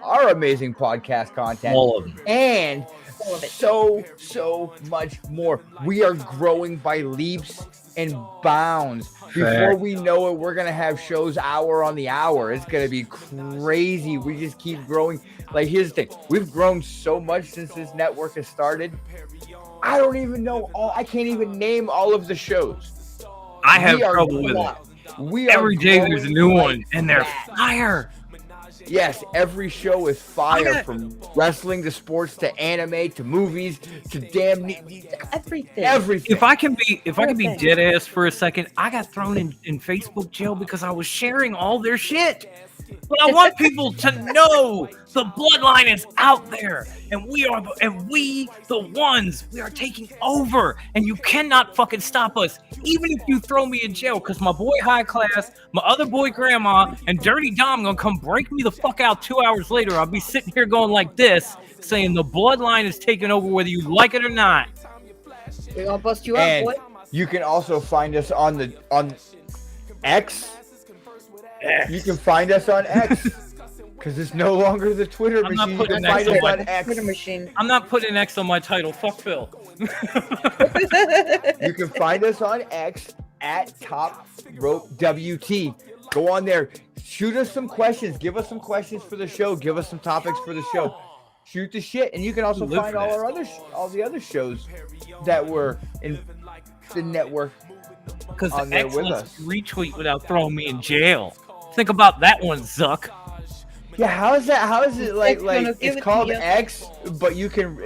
our amazing podcast content. All of them. And so much more. We are growing by leaps and bounds. Before we know it, we're gonna have shows hour on the hour. It's gonna be crazy. We just keep growing. Like, here's the thing: we've grown so much since this network has started. I don't even know I can't even name all of the shows. I have trouble with it. Every day there's a new one, and they're fire. Yes, every show is fire, from wrestling to sports to anime to movies to everything. Everything. If I can be dead ass for a second, I got thrown in Facebook jail because I was sharing all their shit. But I want people to know the bloodline is out there, and we the ones, we are taking over, and you cannot fucking stop us, even if you throw me in jail. Because my boy High Class, my other boy Grandma, and Dirty Dom gonna come break me the fuck out 2 hours later. I'll be sitting here going like this, saying the bloodline is taking over, whether you like it or not. We're gonna bust you And out, boy. you can also find us on X. You can find us on X because it's no longer the Twitter machine. You can find us on X. Twitter machine. I'm not putting X on my title. Fuck Phil. You can find us on X at Top Rope WT. Go on there. Shoot us some questions. Give us some questions for the show. Give us some topics for the show. Shoot the shit. And you can also find all the other shows that were in the network. Because on the there X with lets us. me retweet without throwing me in jail. Think about that one, Zuck. Yeah, how is that? How is it like give it's it called to you. X, but you can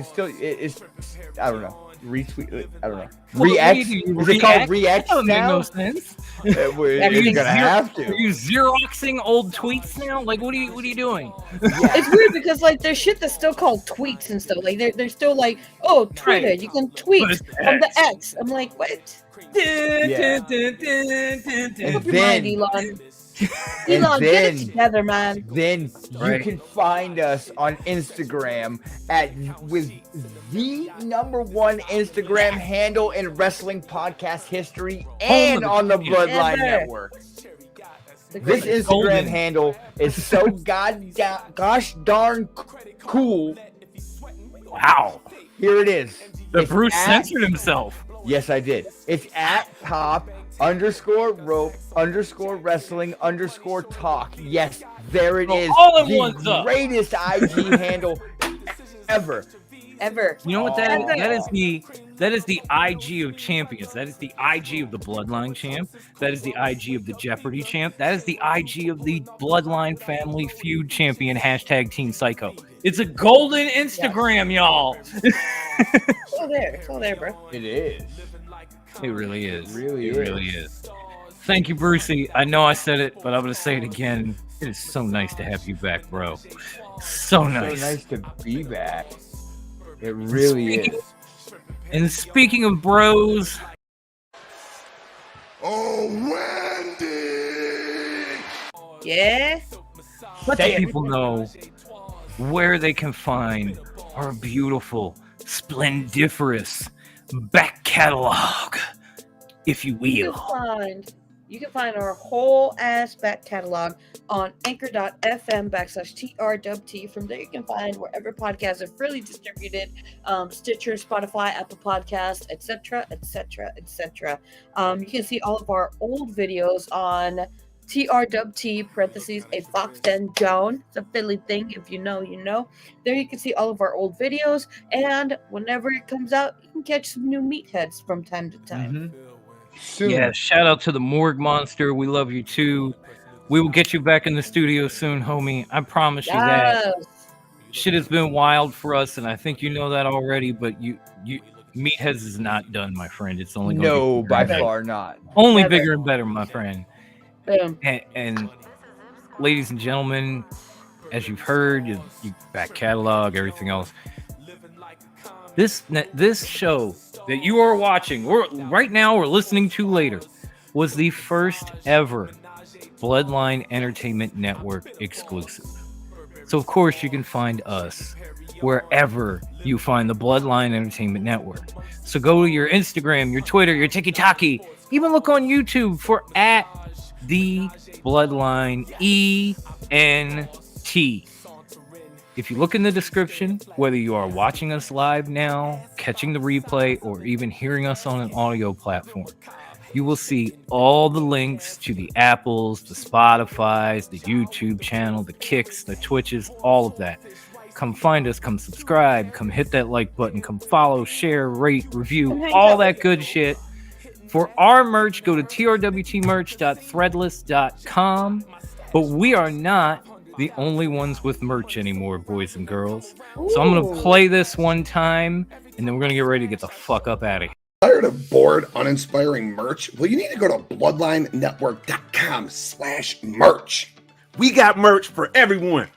still it's I don't know, retweet. I don't know. Well, React. what do you do? Is it called That React doesn't make now? no sense. You're gonna have to. Are you Xeroxing old tweets now? Like, what are you doing? It's weird because like there's shit that's still called tweets and stuff. Like they're still like, oh, Twitter, Right. you can tweet But it's from the X. I'm like, what? Yeah. Make up And your mind, then- Elon. and Elon, get it then- together, man. Then Right. you can find us on Instagram with the #1 Instagram handle in wrestling podcast history and on the Bloodline Ever. Network. The This greatest. Instagram Golden. handle is so gosh darn cool. Wow. Here it is. The It's Bruce at- censored himself. Yes, I did. It's at top_rope_wrestling_talk. Yes, there it Oh, is. all in The one, Zuck. greatest IG handle ever. Ever. You know what that is? Oh. That is the IG of champions. That is the IG of the Bloodline champ. That is the IG of the Jeopardy champ. That is the IG of the Bloodline Family Feud champion. #Team Psycho. It's a golden Instagram, y'all. It's all there. It's all there, bro. It is. It really is. It really is. Thank you, Brucey. I know I said it, but I'm gonna say it again. It is so nice to have you back, bro. So nice. So nice to be back. It really is. And speaking of bros, Oh, Wendy! Yeah. let the people know where they can find our beautiful, splendiferous back catalog, if you will. You can find our whole ass back catalog on anchor.fm/TRWT. From there, you can find wherever podcasts are freely distributed, Stitcher, Spotify, Apple Podcasts, etc., etc., etc. You can see all of our old videos on TRWT (a Fox Den Joan). It's a Philly thing. If you know, you know. There you can see all of our old videos, and whenever it comes out, you can catch some new meatheads from time to time. Soon. Yeah, shout out to the Morgue Monster. We love you too. We will get you back in the studio soon, homie. I promise you that. Yes. Shit has been wild for us, and I think you know that already. But you Meatheads is not done, my friend. It's only gonna No, get by bigger. far not. Only Never. bigger and better, my friend. Boom. And ladies and gentlemen, as you've heard, you back catalog, everything else. This show that you are watching, or right now or listening to later, was the first ever Bloodline Entertainment Network exclusive. So, of course, you can find us wherever you find the Bloodline Entertainment Network. So go to your Instagram, your Twitter, your TikTok, even look on YouTube for at the Bloodline ENT. If you look in the description, whether you are watching us live now, catching the replay, or even hearing us on an audio platform, you will see all the links to the Apples, the Spotifys, the YouTube channel, the Kicks, the Twitches, all of that. Come find us, come subscribe, come hit that like button, come follow, share, rate, review, all that good shit. For our merch, go to trwtmerch.threadless.com. But we are not the only ones with merch anymore, boys and girls. So I'm going to play this one time, and then we're going to get ready to get the fuck up out of here. Tired of bored, uninspiring merch? Well, you need to go to bloodlinenetwork.com/merch. We got merch for everyone.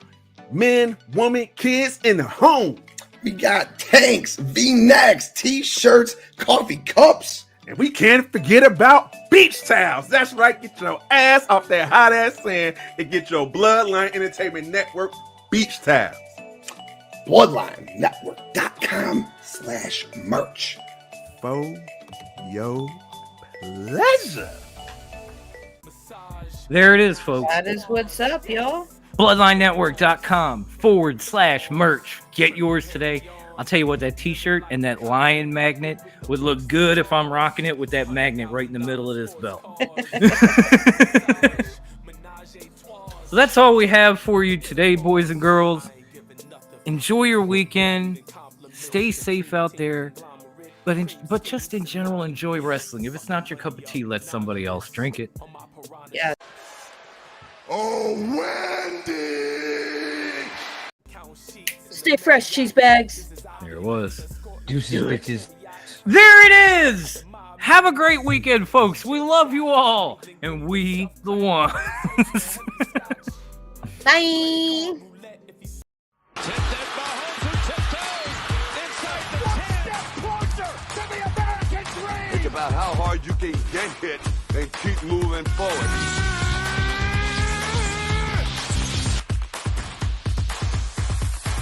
Men, women, kids, in the home. We got tanks, V-necks, t-shirts, coffee cups. And we can't forget about beach towels. That's right. Get your ass off that hot ass sand and get your Bloodline Entertainment Network beach towels. Bloodlinenetwork.com/merch. For your pleasure. There it is, folks. That is what's up, y'all. Bloodlinenetwork.com/merch. Get yours today. I'll tell you what, that t-shirt and that lion magnet would look good if I'm rocking it with that magnet right in the middle of this belt. So that's all we have for you today, boys and girls. Enjoy your weekend. Stay safe out there. But just in general, enjoy wrestling. If it's not your cup of tea, let somebody else drink it. Yeah. Oh, Wendy! Stay fresh, cheese bags. There it was. Deuces, bitches. There it is. Have a great weekend, folks. We love you all. And we the ones. Bye. Think about how hard you can get hit and keep moving forward.